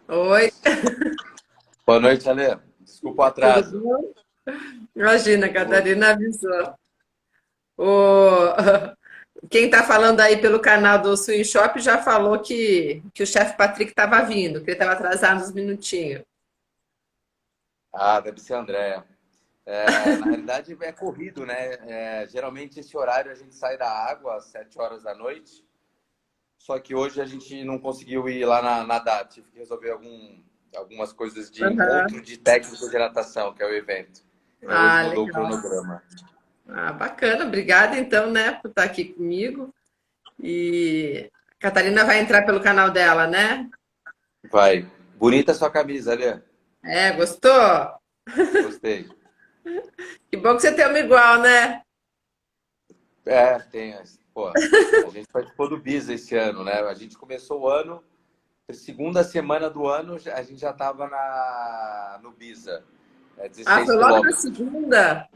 Oi, Boa noite, Ale. Desculpa o tudo atraso. bom? Imagina, a Ô, Catarina avisou. O... Quem está falando aí pelo canal do Swing Shop já falou que o chefe Patrick estava vindo, que ele estava atrasado uns minutinhos. deve ser a Andréia. Na realidade, é corrido, né? Geralmente, esse horário a gente sai da água às 7 horas da noite. Só que hoje a gente não conseguiu ir lá nadar. Tive que resolver algumas coisas de Aham. encontro de técnicos de natação, que é o evento. Então, hoje Ah, mudou o legal. cronograma. Ah, bacana. Obrigada, então, né, por estar aqui comigo. E a Catarina vai entrar pelo canal dela, né? Vai. Bonita sua camisa, Ale. É, gostou? Gostei. Que bom que você tem uma igual, né? Tem. Pô, a gente participou do Bis esse ano, né? A gente começou o ano. Segunda semana do ano, a gente já estava no Biza, Ah, 16 foi logo na quilômetros. segunda?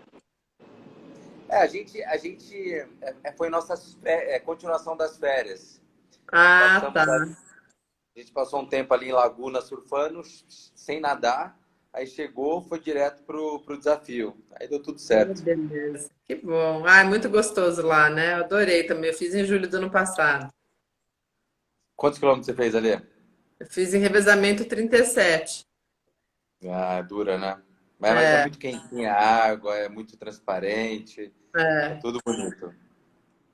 Foi nossa continuação das férias. Ah, tá. Passamos, a gente passou um tempo ali em Laguna surfando, sem nadar. Aí chegou, foi direto pro desafio. Aí deu tudo Oh, certo. beleza. Que bom. Ah, é muito gostoso lá, né? Eu adorei também. Eu fiz em julho do ano passado. Quantos quilômetros você fez ali? Eu fiz em revezamento 37. Ah, dura, né? Mas é É, muito quentinha a água, é muito transparente, é é. tudo bonito.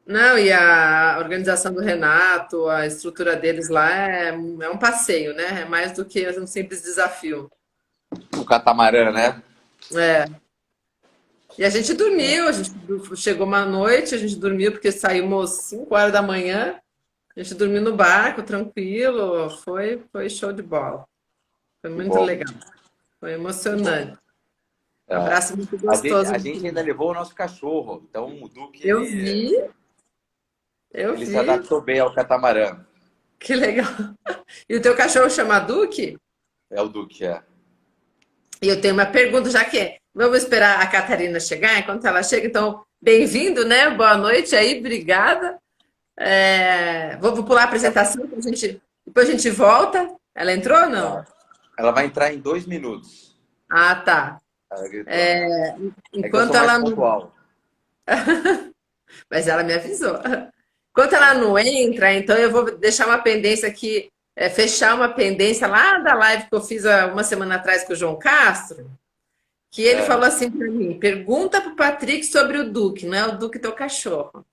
Não, e a organização do Renato, a estrutura deles lá é um passeio, né? É mais do que um simples desafio. O catamarã, né? É. E a gente dormiu, a gente chegou uma noite, a gente dormiu porque saímos 5 horas da manhã. A gente dormiu no barco, tranquilo. Foi show de bola. Foi Que muito bom, legal. Foi que bom. emocionante. É. Abraço muito A gostoso a no gente ainda final. levou o nosso cachorro. Então o Duque, Eu vi, eu ele se vi. adaptou bem ao catamarã. Que legal. E o teu cachorro chama Duque? É o Duque, é. E eu tenho uma pergunta, já que vamos esperar a Catarina chegar, enquanto ela chega, então, bem-vindo, né? Boa noite aí, obrigada. Vou pular a apresentação, depois a gente volta. Ela entrou ou não? Tá. Ela vai entrar em 2 minutos. Ah, tá. Ela gritou, né? É que eu Enquanto sou mais ela não. pontual. Mas ela me avisou. Enquanto ela não entra, então eu vou deixar uma pendência aqui, fechar uma pendência lá da live que eu fiz há uma semana atrás com o João Castro, que ele É, falou assim para mim: pergunta para o Patrick sobre o Duque, não é o Duque teu cachorro.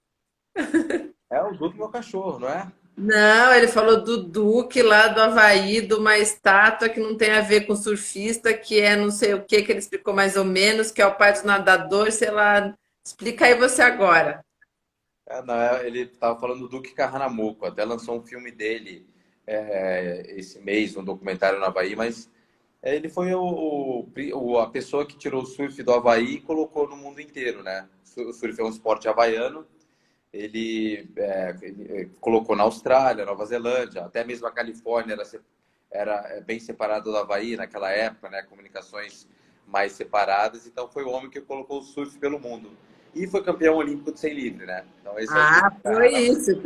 é o Duque, meu cachorro, não é? Não, ele falou do Duque lá do Havaí, de uma estátua que não tem a ver com surfista, que é não sei o que ele explicou mais ou menos, que é o pai dos nadadores, sei lá. Explica aí você agora. Não, ele estava falando do Duque Carranamuco. Até lançou um filme dele esse mês, um documentário no Havaí, mas ele foi a pessoa que tirou o surf do Havaí e colocou no mundo inteiro, né? O surf é um esporte havaiano. Ele colocou na Austrália, Nova Zelândia, até mesmo a Califórnia era bem separada do Havaí naquela época, né? Comunicações mais separadas. Então foi o homem que colocou o surf pelo mundo. E foi campeão olímpico de 100 livre, né? Então esse é o Ah, Duque foi Carranamuco. isso.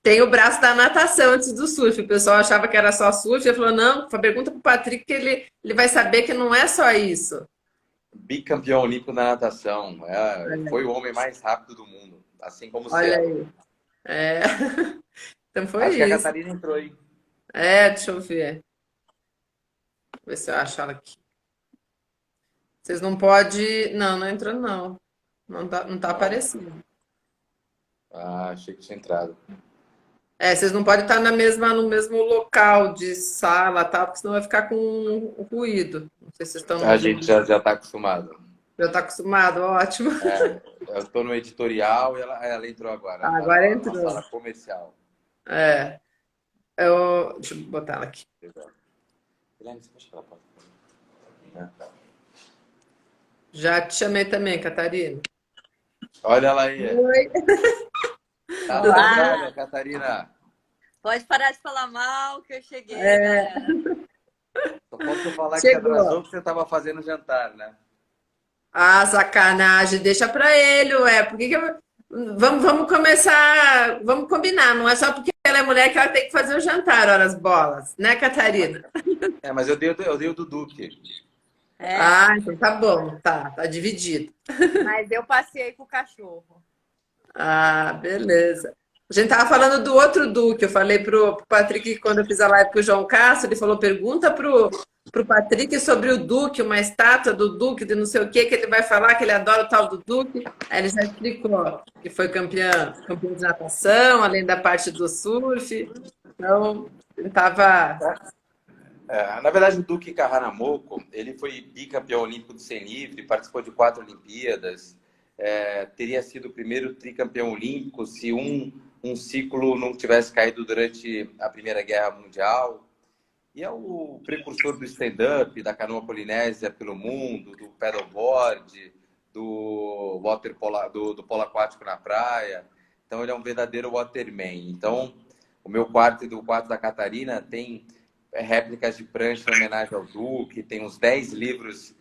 Tem o braço da natação antes do surf. O pessoal achava que era só surf. Ele falou: não, pergunta para o Patrick que ele vai saber que não é só isso. Bicampeão olímpico na natação. Foi o homem mais rápido do mundo, assim como o Olha Cielo. aí. É. Então foi Acho que a isso. Catarina entrou, hein? Deixa eu ver. Ver se eu acho ela aqui. Vocês não podem. Não, não entrou, não. Não tá Não. aparecendo. Achei que tinha entrado. Vocês não podem estar no mesmo local de sala, tá? Porque senão vai ficar com ruído. Não sei se vocês estão A no. gente já está acostumado. Já está acostumado, ótimo. Eu estou no editorial e ela entrou agora. Ela Ah, está agora numa sala entrou. comercial. É. Deixa eu botar ela aqui. Guilherme, você fecha a porta? É. Já te chamei também, Catarina. Olha ela aí. Oi. Tá na Tudo bem? Austrália, Catarina. Pode parar de falar mal que eu cheguei, galera. Só falta você falar que você Chegou. atrasou porque você estava fazendo jantar, né? Ah, sacanagem. Deixa pra ele, ué. Por que que eu... Vamos começar. Vamos combinar. Não é só porque ela é mulher que ela tem que fazer o jantar, horas bolas, né, Catarina? Mas eu dei o do Duque. Ah, então tá bom, tá dividido. Mas eu passei com o cachorro. Ah, beleza. A gente tava falando do outro Duque. Eu falei pro Patrick quando eu fiz a live com o João Castro, ele falou: pergunta pro Patrick sobre o Duque, uma estátua do Duque, de não sei o que ele vai falar, que ele adora o tal do Duque. Aí ele já explicou que foi campeão de natação, além da parte do surf. Então, ele tava. Na verdade, o Duque Kahanamoku, ele foi bicampeão olímpico de 100 livre, participou de 4 Olimpíadas, teria sido o primeiro tricampeão olímpico se um ciclo não tivesse caído durante a Primeira Guerra Mundial. E é o precursor do stand-up, da canoa polinésia pelo mundo, do paddleboard, do do polo aquático na praia. Então, ele é um verdadeiro waterman. Então, o meu quarto e do quarto da Catarina tem réplicas de prancha em homenagem ao Duque, tem uns 10 livros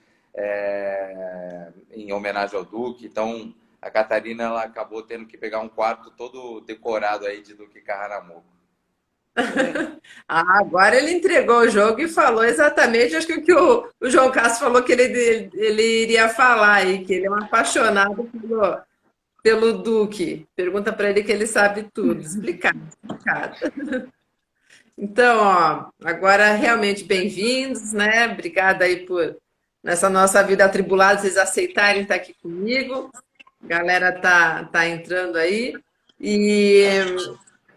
em homenagem ao Duque. Então, a Catarina ela acabou tendo que pegar um quarto todo decorado aí de Duque Kahanamoku. Ah, agora ele entregou o jogo e falou exatamente, acho que o que o João Castro falou que ele iria falar aí, que ele é um apaixonado pelo Duque. Pergunta para ele que ele sabe tudo. Explicado, explicado. Então, ó, agora realmente bem-vindos, né? Obrigada aí por, nessa nossa vida atribulada, vocês aceitarem estar aqui comigo. A galera tá entrando aí. E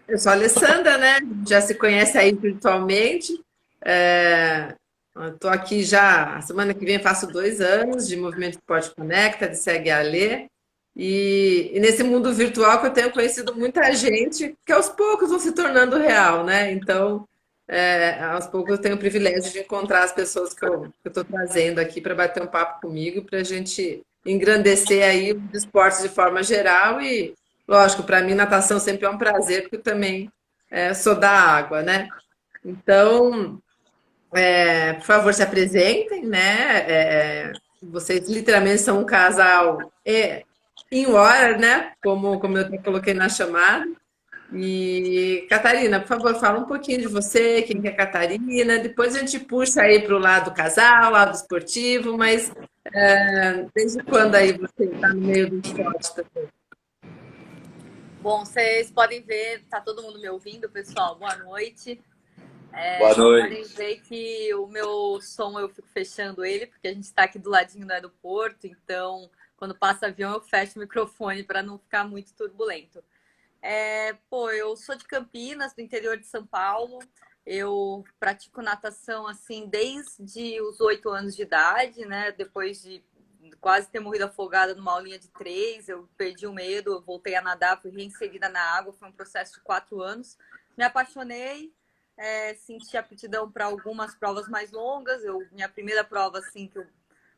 eu sou a Alessandra, né? Já se conhece aí virtualmente. Estou aqui já, a semana que vem faço 2 anos de Movimento Esporte Conecta, de Segue a Alê. E nesse mundo virtual que eu tenho conhecido muita gente que aos poucos vão se tornando real, né? Então, aos poucos eu tenho o privilégio de encontrar as pessoas que eu estou trazendo aqui para bater um papo comigo, para a gente engrandecer aí os esportes de forma geral e, lógico, para mim natação sempre é um prazer, porque eu também sou da água, né? Então, por favor, se apresentem, né? Vocês literalmente são um casal em hora, né? Como eu até coloquei na chamada. E, Catarina, por favor, fala um pouquinho de você, quem que é Catarina. Depois a gente puxa aí para o lado casal, lado esportivo, mas desde quando aí você está no meio do esporte também? Bom, vocês podem ver, tá todo mundo me ouvindo, pessoal? Boa noite. Boa noite. Podem ver que o meu som eu fico fechando ele, porque a gente está aqui do ladinho do aeroporto, então quando passa avião eu fecho o microfone para não ficar muito turbulento. Eu sou de Campinas, do interior de São Paulo. Eu pratico natação assim desde os 8 anos de idade, né? Depois de quase ter morrido afogada numa aulinha de 3, eu perdi o medo, eu voltei a nadar, fui reinserida na água, foi um processo de 4 anos. Me apaixonei, senti aptidão para algumas provas mais longas. Minha primeira prova assim que eu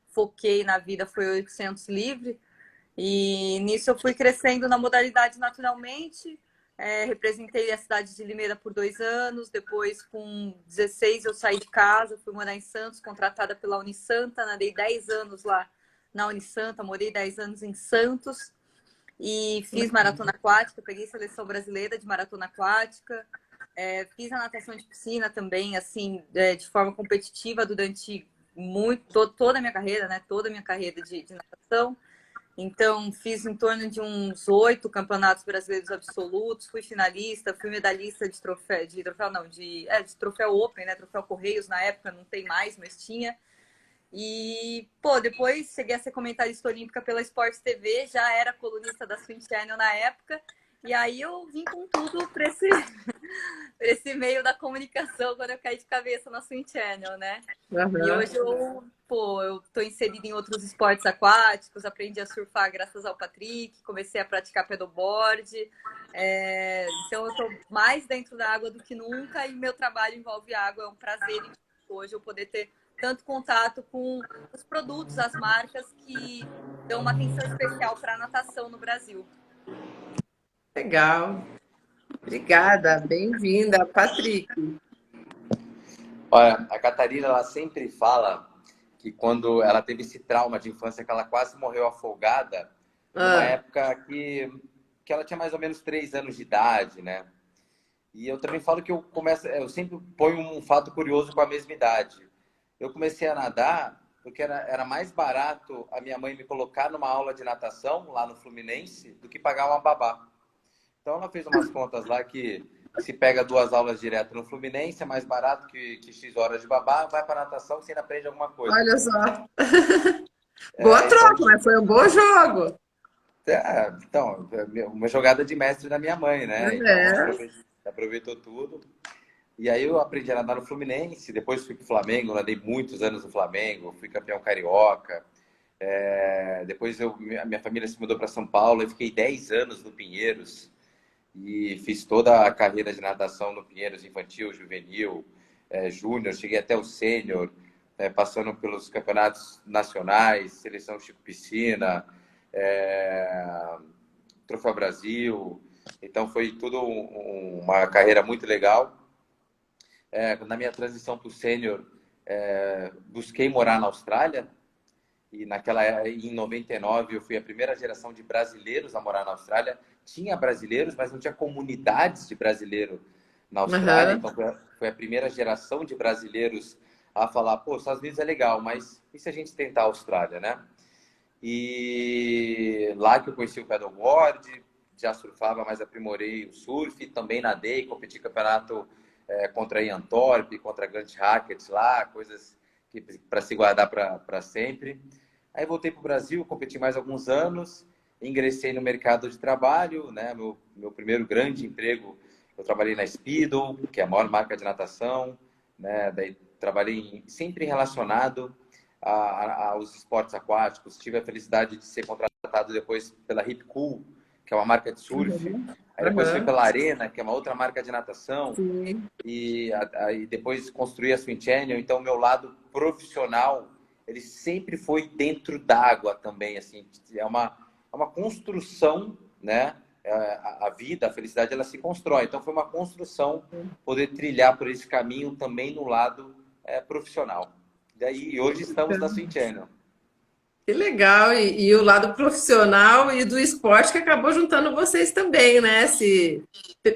foquei na vida foi 800 livre. E nisso eu fui crescendo na modalidade naturalmente. Representei a cidade de Limeira por 2 anos. Depois, com 16, eu saí de casa, fui morar em Santos, contratada pela Unisanta. Nadei 10 anos lá na Unisanta, morei 10 anos em Santos. E fiz maratona aquática, peguei seleção brasileira de maratona aquática. Fiz a natação de piscina também, assim, de forma competitiva durante toda a minha carreira, né? Toda a minha carreira de natação. Então, fiz em torno de uns 8 campeonatos brasileiros absolutos, fui finalista, fui medalhista de troféu Open, né? Troféu Correios na época, não tem mais, mas tinha. E, depois cheguei a ser comentarista olímpica pela Sport TV, já era colunista da Swim Channel na época, e aí eu vim com tudo para esse meio da comunicação quando eu caí de cabeça na Swim Channel, né? Uhum. E hoje eu tô inserida em outros esportes aquáticos, aprendi a surfar graças ao Patrick, comecei a praticar paddleboard, então eu tô mais dentro da água do que nunca e meu trabalho envolve água, é um prazer hoje eu poder ter tanto contato com os produtos, as marcas que dão uma atenção especial para a natação no Brasil. Legal. Obrigada, bem-vinda, Patrick. Olha, a Catarina, ela sempre fala que quando ela teve esse trauma de infância, que ela quase morreu afogada, numa época que ela tinha mais ou menos 3 anos de idade, né? E eu também falo que eu sempre ponho um fato curioso com a mesma idade. Eu comecei a nadar porque era mais barato a minha mãe me colocar numa aula de natação lá no Fluminense do que pagar uma babá. Então ela fez umas contas lá que se pega 2 aulas direto no Fluminense, é mais barato que X horas de babá, vai para natação você ainda aprende alguma coisa. Olha só. Boa troca, Então, mas foi um bom jogo. então, uma jogada de mestre da minha mãe, né? Então É. aproveitou tudo. E aí eu aprendi a nadar no Fluminense, depois fui pro Flamengo, nadei muitos anos no Flamengo, fui campeão carioca. Depois a minha família se mudou para São Paulo, eu fiquei 10 anos no Pinheiros e fiz toda a carreira de natação no Pinheiros, infantil, juvenil, júnior, cheguei até o sênior, passando pelos campeonatos nacionais, Seleção Chico Piscina, Troféu Brasil. Então foi tudo uma carreira muito legal. Na minha transição para o sênior, busquei morar na Austrália. E em 99 eu fui a primeira geração de brasileiros a morar na Austrália. Tinha brasileiros, mas não tinha comunidades de brasileiro na Austrália. Uhum. Então foi a primeira geração de brasileiros a falar, pô, Estados Unidos é legal, mas e se a gente tentar a Austrália, né? E lá que eu conheci o paddleboard, já surfava, mas aprimorei o surf, também nadei, competi campeonato contra Ian Thorpe, contra Grant Hackett lá, coisas para se guardar para sempre. Aí voltei para o Brasil, competi mais alguns anos, ingressei no mercado de trabalho, né? Meu primeiro grande emprego, eu trabalhei na Speedo, que é a maior marca de natação, né? Daí trabalhei sempre relacionado aos esportes aquáticos. Tive a felicidade de ser contratado depois pela Hip Cool, que é uma marca de surf. Aí depois fui pela Arena, que é uma outra marca de natação. Sim. E aí depois construí a Swim Channel. Então, meu lado profissional, ele sempre foi dentro d'água também. Assim, é uma construção, né? A vida, a felicidade, ela se constrói. Então, foi uma construção poder trilhar por esse caminho também no lado profissional. E hoje estamos na Swim Channel. Que legal. E o lado profissional e do esporte que acabou juntando vocês também, né?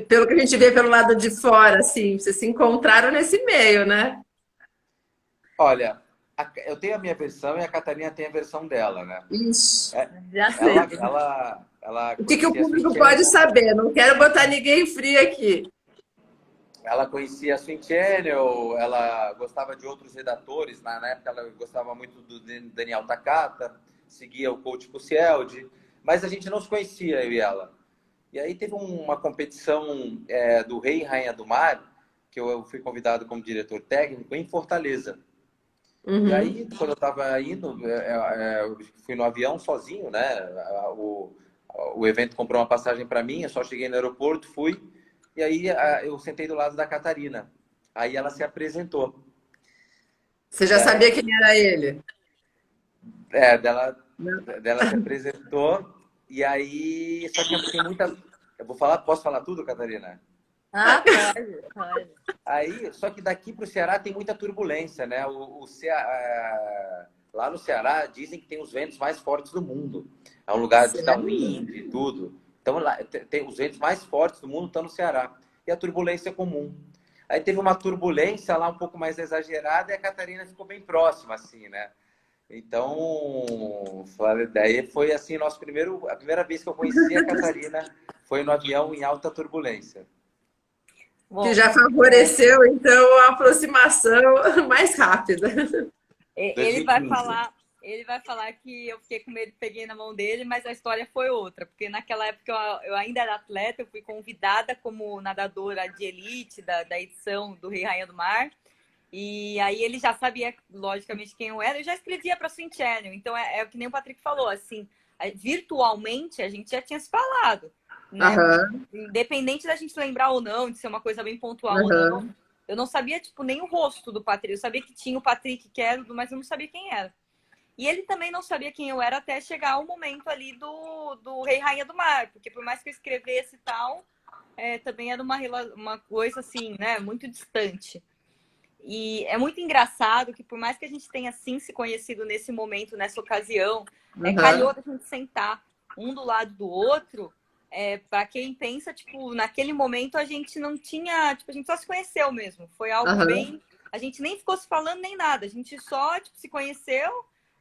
Pelo que a gente vê pelo lado de fora, assim, vocês se encontraram nesse meio, né? Olha, eu tenho a minha versão e a Catarina tem a versão dela, né? Ixi. Já sei. Ela O que o conhecia a Swim público Channel. pode saber? Não quero botar ninguém frio aqui. Ela conhecia a Swim Channel, ela gostava de outros redatores. Na época, ela gostava muito do Daniel Takata, seguia o coach Pucieldi, mas a gente não se conhecia, eu e ela. E aí teve uma competição do Rei e Rainha do Mar, que eu fui convidado como diretor técnico, em Fortaleza. E aí, quando eu estava indo, eu fui no avião sozinho, né? O evento comprou uma passagem para mim, eu só cheguei no aeroporto, fui. E aí eu sentei do lado da Catarina. Aí ela se apresentou. Você já sabia quem era ele? Dela se apresentou. E aí, só que tem muita... Posso falar tudo, Catarina? Ah, pode. Aí, só que daqui para o Ceará tem muita turbulência, né? Lá no Ceará dizem que tem os ventos mais fortes do mundo. É um lugar de downwind e tudo. Então, lá, tem os ventos mais fortes do mundo estão no Ceará. E a turbulência é comum. Aí teve uma turbulência lá um pouco mais exagerada e a Catarina ficou bem próxima, assim, né? Então, daí foi assim, a primeira vez que eu conheci a Catarina foi no avião em alta turbulência. Bom, Que já favoreceu, então, a aproximação mais rápida. Ele vai falar que eu fiquei com medo, peguei na mão dele, mas a história foi outra, porque naquela época eu ainda era atleta, eu fui convidada como nadadora de elite da edição do Rei e Rainha do Mar, e aí ele já sabia, logicamente, quem eu era, eu já escrevia para a Swim Channel, então é o que nem o Patrick falou, assim, virtualmente a gente já tinha se falado, né? Independente da gente lembrar ou não, de ser uma coisa bem pontual ou não, eu não sabia, tipo, nem o rosto do Patrick, eu sabia que tinha o Patrick, que era, mas eu não sabia quem era. E ele também não sabia quem eu era até chegar o momento ali do Rei e Rainha do Mar, porque por mais que eu escrevesse e tal, também era uma coisa assim, né, muito distante. E é muito engraçado que por mais que a gente tenha assim se conhecido nesse momento, nessa ocasião, calhou da gente sentar um do lado do outro Para quem pensa, tipo, naquele momento a gente não tinha, tipo, a gente só se conheceu mesmo. Foi algo Aham. bem, a gente nem ficou se falando nem nada. A gente só, tipo, se conheceu,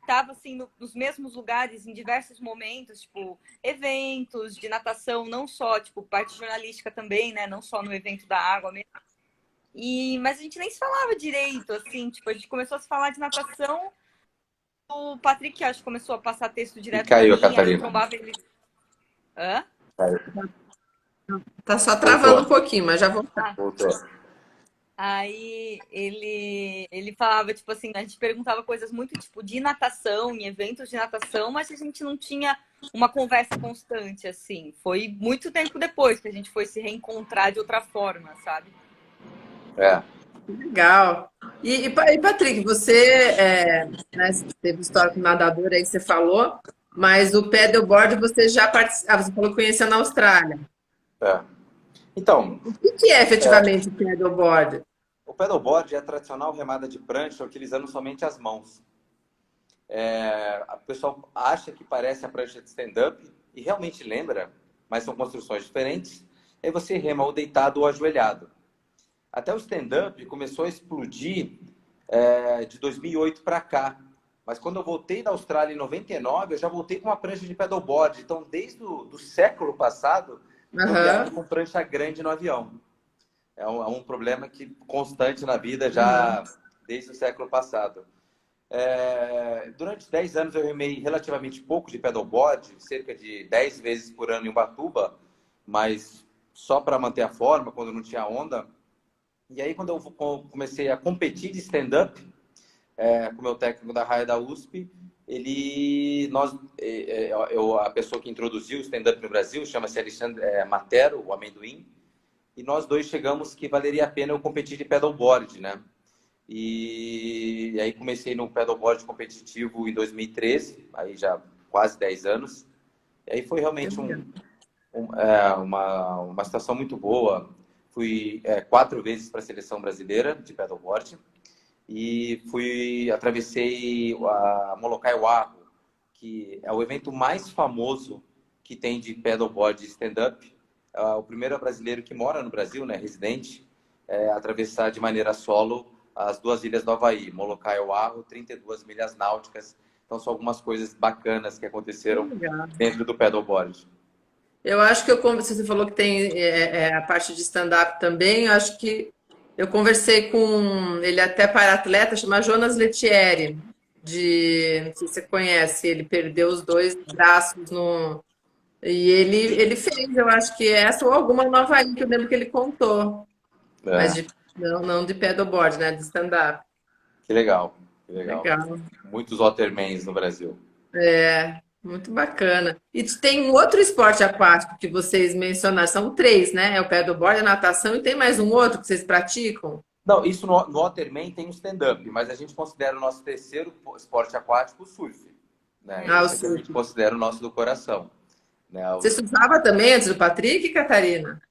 tava assim nos mesmos lugares em diversos momentos, tipo, eventos de natação, não só, tipo, parte jornalística também, né, não só no evento da água mesmo. Mas a gente nem se falava direito, assim, tipo, a gente começou a se falar de natação, o Patrick, acho que começou a passar texto E direto para caiu a mim, aí eu Catarina. trombava ele. Hã? Caiu. Tá só Voltou. travando um pouquinho, mas já vou. Ah, Voltou. aí ele falava, tipo assim, a gente perguntava coisas muito tipo de natação, em eventos de natação, mas a gente não tinha uma conversa constante, assim. Foi muito tempo depois que a gente foi se reencontrar de outra forma, sabe? É. Legal. E, Patrick, você né, teve história com nadador aí que você falou, mas o paddleboard você já participou, você falou que conheceu na Austrália. É. Então, O que é efetivamente o paddleboard? o paddleboard é a tradicional remada de prancha utilizando somente as mãos. O pessoal acha que parece a prancha de stand-up e realmente lembra, mas são construções diferentes. Aí você rema ou deitado ou ajoelhado. Até o stand-up começou a explodir de 2008 para cá. Mas quando eu voltei da Austrália em 99, eu já voltei com uma prancha de paddleboard. Então, desde o do século passado, eu viajo Aham, com prancha grande no avião. É um problema que constante na vida aham. já desde o século passado. Durante 10 anos eu remei relativamente pouco de paddleboard, cerca de 10 vezes por ano em Ubatuba, mas só para manter a forma, quando não tinha onda. E aí, quando eu comecei a competir de stand-up, com o meu técnico da raia da USP, a pessoa que introduziu o stand-up no Brasil chama-se Alexandre Matero, o Amendoim, e nós dois chegamos que valeria a pena eu competir de paddleboard, né? E aí comecei no paddleboard competitivo em 2013, aí já quase 10 anos. E aí foi realmente uma situação muito boa. Fui 4 vezes para a seleção brasileira de paddleboard e atravessei a Molokai Oahu, que é o evento mais famoso que tem de paddleboard stand-up. O primeiro brasileiro que mora no Brasil, né, residente, atravessar de maneira solo as 2 ilhas do Havaí, Molokai e Oahu, 32 milhas náuticas. Então, são algumas coisas bacanas que aconteceram Legal. dentro do paddleboard. Eu acho que se você falou que tem a parte de stand-up também, eu acho que eu conversei com ele até para atleta, chama Jonas Lettieri, não sei se você conhece, ele perdeu os 2 braços no. E ele fez, eu acho que essa ou alguma nova aí que eu lembro que ele contou, mas É, não de paddleboard, né? De stand-up. que legal, que legal. Legal. Muitos watermans no Brasil. Muito bacana. E tem um outro esporte aquático que vocês mencionaram, são 3, né? É o paddleboard, a natação e tem mais um outro que vocês praticam? Não, isso no waterman tem o stand-up, mas a gente considera o nosso terceiro esporte aquático o surf. Né? Ah, o Esse aqui a surf. gente considera o nosso do coração. Né? Você surfava também antes do Patrick, Catarina?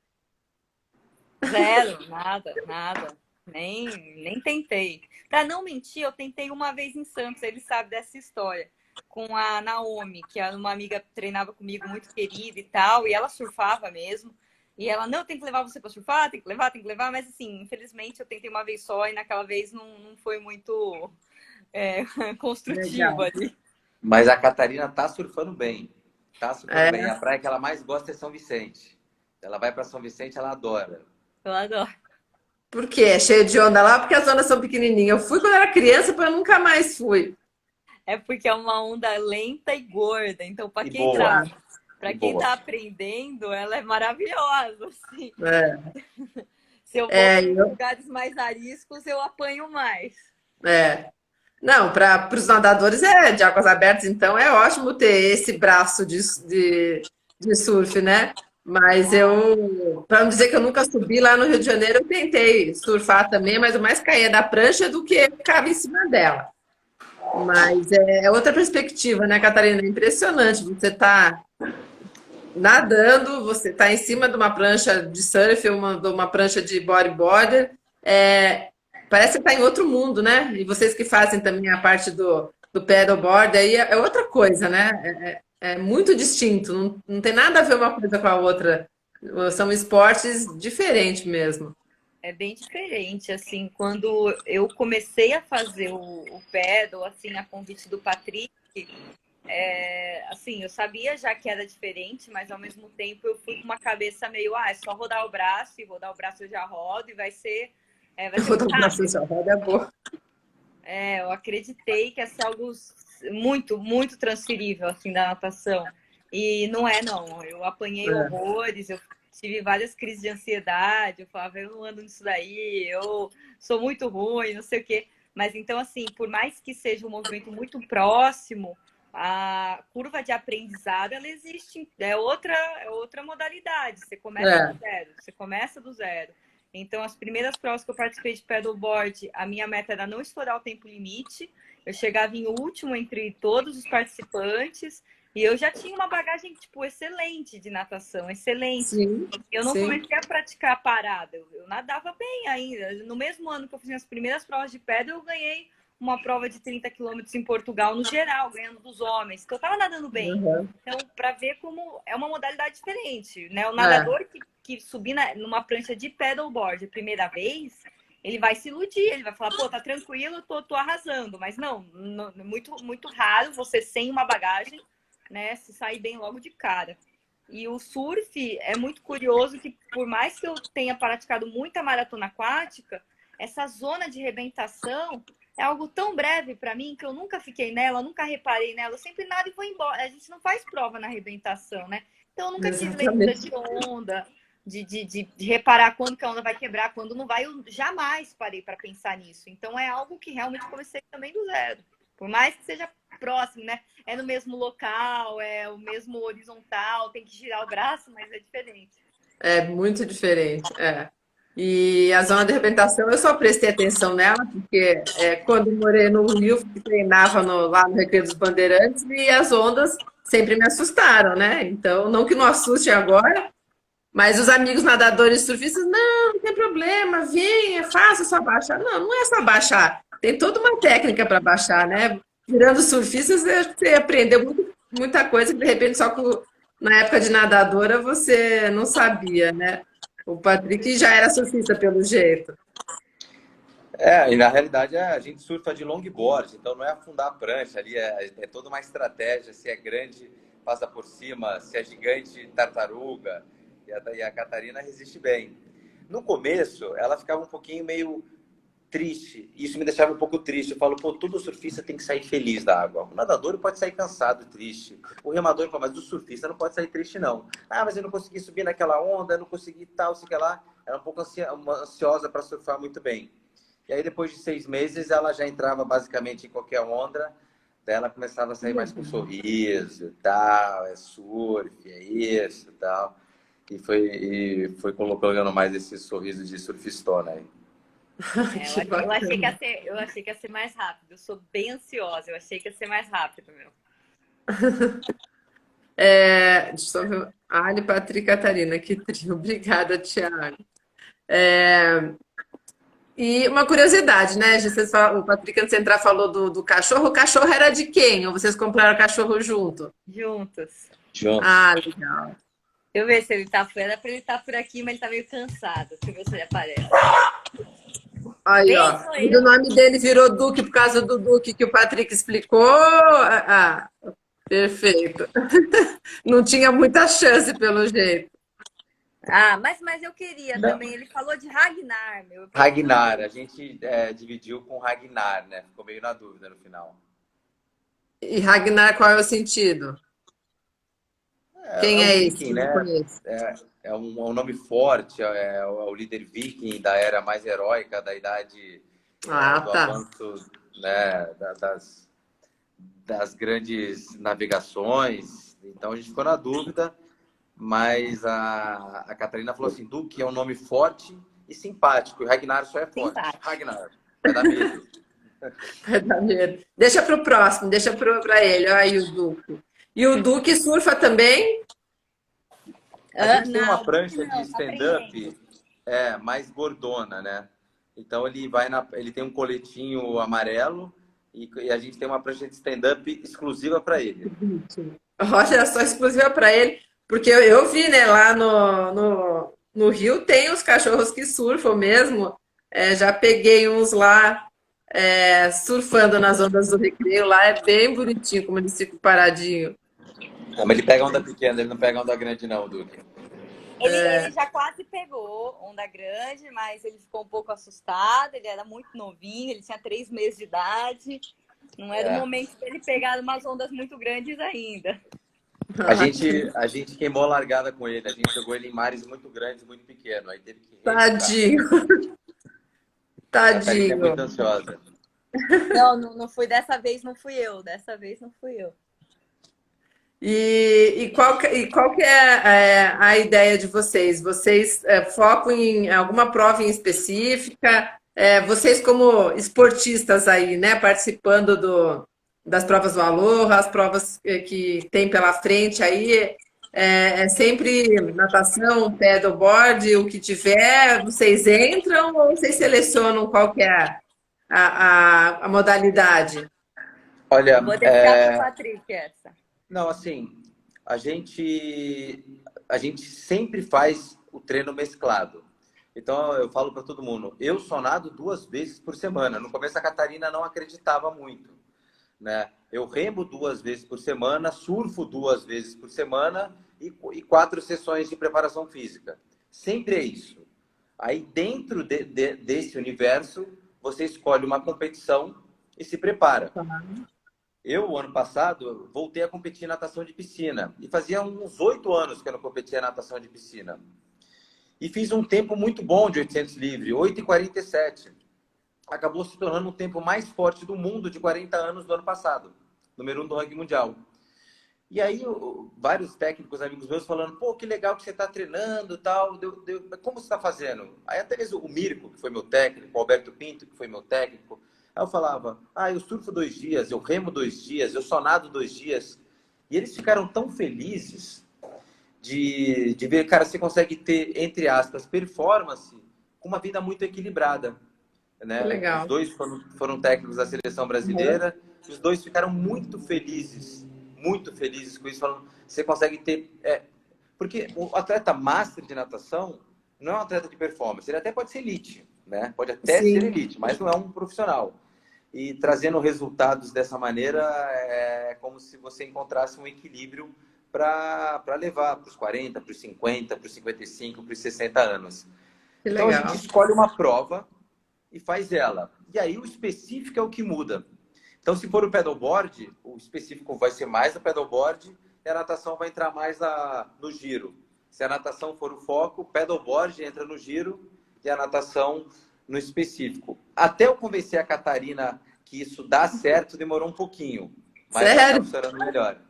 Zero, nada, nada. Nem tentei. Pra não mentir, eu tentei uma vez em Santos, ele sabe dessa história. Com a Naomi, que era uma amiga que treinava comigo, muito querida e tal, e ela surfava mesmo. E ela, não, tem que levar você pra surfar, tem que levar, mas assim, infelizmente eu tentei uma vez só e naquela vez não foi muito construtivo Legal. ali. Mas a Catarina tá surfando bem. Tá surfando bem. É, A praia que ela mais gosta é São Vicente. Ela vai para São Vicente, ela adora. Eu adoro. por quê? É cheio de onda lá porque as ondas são pequenininhas. Eu fui quando era criança, mas eu nunca mais fui. É porque é uma onda lenta e gorda, então para E quem boa. tá, Exato. E para quem boa. tá aprendendo, ela é maravilhosa, assim. É, Se eu vou é, para eu- lugares mais ariscos, eu apanho mais. é. Não, para os nadadores de águas abertas, então é ótimo ter esse braço de surf, né? Mas para não dizer que eu nunca subi lá no Rio de Janeiro, eu tentei surfar também, mas eu mais caía da prancha do que ficava em cima dela. Mas é outra perspectiva, né, Catarina? É impressionante. Você tá nadando, você tá em cima de uma prancha de surf, de uma prancha de bodyboarder. É, parece que tá em outro mundo, né? E vocês que fazem também a parte do paddleboard, aí é outra coisa, né? É muito distinto, não tem nada a ver uma coisa com a outra. São esportes diferentes mesmo. É bem diferente, assim, quando eu comecei a fazer o paddle, assim, a convite do Patrick, assim, eu sabia já que era diferente, mas ao mesmo tempo eu fui com uma cabeça meio, é só rodar o braço, e rodar o braço eu já rodo, e vai ser muito Outra rápido. braço roda é boa. Eu acreditei que ia ser algo muito, muito transferível, assim, da natação. E não é, não. Eu apanhei É. horrores, eu tive várias crises de ansiedade, eu falava, eu não ando nisso daí, eu sou muito ruim, não sei o quê. Mas então, assim, por mais que seja um movimento muito próximo, a curva de aprendizado, ela existe, é outra modalidade. Você começa do É. zero, você começa do zero. Então, as primeiras provas que eu participei de paddleboard, a minha meta era não estourar o tempo limite. Eu chegava em último entre todos os participantes e eu já tinha uma bagagem, tipo, excelente de natação, excelente. Sim, Eu não sim. comecei a praticar parada, eu nadava bem ainda. No mesmo ano que eu fiz as primeiras provas de paddle, eu ganhei uma prova de 30 quilômetros em Portugal, no geral, ganhando dos homens. Então, eu estava nadando bem. Uhum. Então, para ver como é uma modalidade diferente, né? O É. nadador que subir numa prancha de paddleboard a primeira vez, ele vai se iludir, ele vai falar, pô, tá tranquilo, tô arrasando. Mas não, muito, muito raro você sem uma bagagem, né, se sair bem logo de cara. E o surf é muito curioso que, por mais que eu tenha praticado muita maratona aquática, essa zona de rebentação é algo tão breve para mim que eu nunca fiquei nela, nunca reparei nela. Eu sempre nado e vou embora. A gente não faz prova na arrebentação, né? Então eu nunca tive leitura Exatamente. de onda, de reparar quando que a onda vai quebrar, quando não vai. Eu jamais parei para pensar nisso. Então é algo que realmente comecei também do zero. Por mais que seja próximo, né? É no mesmo local, é o mesmo horizontal, tem que girar o braço, mas é diferente. É muito diferente. É. E a zona de arrebentação, eu só prestei atenção nela, porque quando eu morei no Rio, treinava lá no Recreio dos Bandeirantes, e as ondas sempre me assustaram, né? Então, não que não assuste agora, mas os amigos nadadores surfistas, não, não tem problema, venha, faça só baixar. Não, não é só baixar. Tem toda uma técnica para baixar, né? Virando surfista, você aprendeu muita coisa que de repente na época de nadadora você não sabia, né? O Patrick já era surfista pelo jeito. E na realidade a gente surfa de longboard, então não é afundar a prancha ali, é toda uma estratégia. Se é grande, passa por cima, se é gigante, tartaruga. E a Catarina resiste bem. No começo, ela ficava um pouquinho meio triste. Isso me deixava um pouco triste. Eu falo, pô, todo surfista tem que sair feliz da água. O nadador pode sair cansado, triste. O remador, mas o surfista não pode sair triste, não. Ah, mas eu não consegui subir naquela onda, eu não consegui tal, sei que lá. Era um pouco ansiosa para surfar muito bem. E aí, depois de 6 meses, ela já entrava basicamente em qualquer onda. Daí ela começava a sair mais com sorriso e tal, é surf, é isso e tal. E foi colocando mais esse sorriso de surfistona aí. Que bacana. Eu achei que ia ser mais rápido. Eu sou bem ansiosa, eu achei que ia ser mais rápido, meu. Deixa eu ver. Ali, Patrick e Catarina, que trio. Obrigada, Thiago. E uma curiosidade, né? O Patrick, antes de entrar, falou do cachorro. O cachorro era de quem? Ou vocês compraram o cachorro junto? Juntos. Juntos. Ah, legal. Deixa eu ver se ele tá por. Era pra ele estar por aqui, mas ele tá meio cansado. Deixa eu ver se ele aparece. Aí, Bem, ó. sou E o eu. nome dele virou Duque por causa do Duque que o Patrick explicou. Perfeito. Não tinha muita chance, pelo jeito. Ah, mas eu queria Não. também. Ele falou de Ragnar, meu. Eu queria Ragnar, muito. a gente dividiu com Ragnar, né? Ficou meio na dúvida no final. E Ragnar, qual é o sentido? É Quem um é esse? viking, Eu não né? conheço. É um nome forte, é o líder viking da era mais heróica, da idade Ah, do tá. avanço, né? Das grandes navegações. Então a gente ficou na dúvida, mas a Catarina falou assim: Duque é um nome forte e simpático, e Ragnar só é forte. Simpático. Ragnar, vai dar medo. Vai dar medo. Deixa para o próximo, deixa para ele. Olha aí o Duque. E o Duque surfa também? A gente tem uma Não, prancha de não, tá aprendendo. stand-up mais gordona, né? Então ele tem um coletinho amarelo e a gente tem uma prancha de stand-up exclusiva para ele. Olha, só exclusiva para ele, porque eu vi, né, lá no Rio tem os cachorros que surfam mesmo. Já peguei uns lá surfando nas ondas do Recreio, lá é bem bonitinho como eles ficam paradinho. Não, mas ele pega onda pequena, ele não pega onda grande não, Duque. Ele já quase pegou onda grande, mas ele ficou um pouco assustado. Ele era muito novinho, ele tinha 3 meses de idade. Não era o momento dele pegar umas ondas muito grandes ainda. A gente queimou a largada com ele. A gente jogou ele em mares muito grandes, muito pequenos. Aí teve que Tadinho. A Catarina é Tadinho. muito ansiosa. Não fui dessa vez, não fui eu. Dessa vez não fui eu. E qual que é a ideia de vocês? Vocês focam em alguma prova em específica? Vocês como esportistas aí, né, participando das provas do Aloha, as provas que tem pela frente aí, é sempre natação, paddleboard, o que tiver, vocês entram ou vocês selecionam qual que é a modalidade? Olha, Vou deixar para o Patrick essa. não, assim, a gente sempre faz o treino mesclado. Então, eu falo para todo mundo, eu só nado 2 vezes por semana. No começo, a Catarina não acreditava muito, né? Eu remo 2 vezes por semana, surfo 2 vezes por semana e 4 sessões de preparação física. Sempre é isso. Aí, dentro desse universo, você escolhe uma competição e se prepara. Eu, ano passado, voltei a competir em natação de piscina. E fazia uns 8 anos que eu não competia em natação de piscina. E fiz um tempo muito bom de 800 livre, 8,47. Acabou se tornando o tempo mais forte do mundo de 40 anos do ano passado. Número 1 do ranking mundial. E aí, vários técnicos, amigos meus, falando, pô, que legal que você está treinando e tal. Como você está fazendo? Aí até mesmo o Mirko, que foi meu técnico, o Alberto Pinto, que foi meu técnico. Aí eu falava, eu surfo 2 dias, eu remo 2 dias, eu só nado 2 dias. E eles ficaram tão felizes de ver, cara, você consegue ter, entre aspas, performance com uma vida muito equilibrada. Né? Legal. Os dois foram técnicos da seleção brasileira. Os dois ficaram muito felizes com isso. Falando, você consegue ter... porque o atleta master de natação não é um atleta de performance. Ele até pode ser elite, né? Pode até ser elite, mas não é um profissional. E trazendo resultados dessa maneira é como se você encontrasse um equilíbrio para levar para os 40, para os 50, para os 55, para os 60 anos. Então a gente escolhe uma prova e faz ela. E aí o específico é o que muda. Então, se for o paddleboard, o específico vai ser mais no paddleboard e a natação vai entrar mais no giro. Se a natação for o foco, o paddleboard entra no giro e a natação no específico. Até eu convencer a Catarina que isso dá certo, demorou um pouquinho. Mas está funcionando melhor.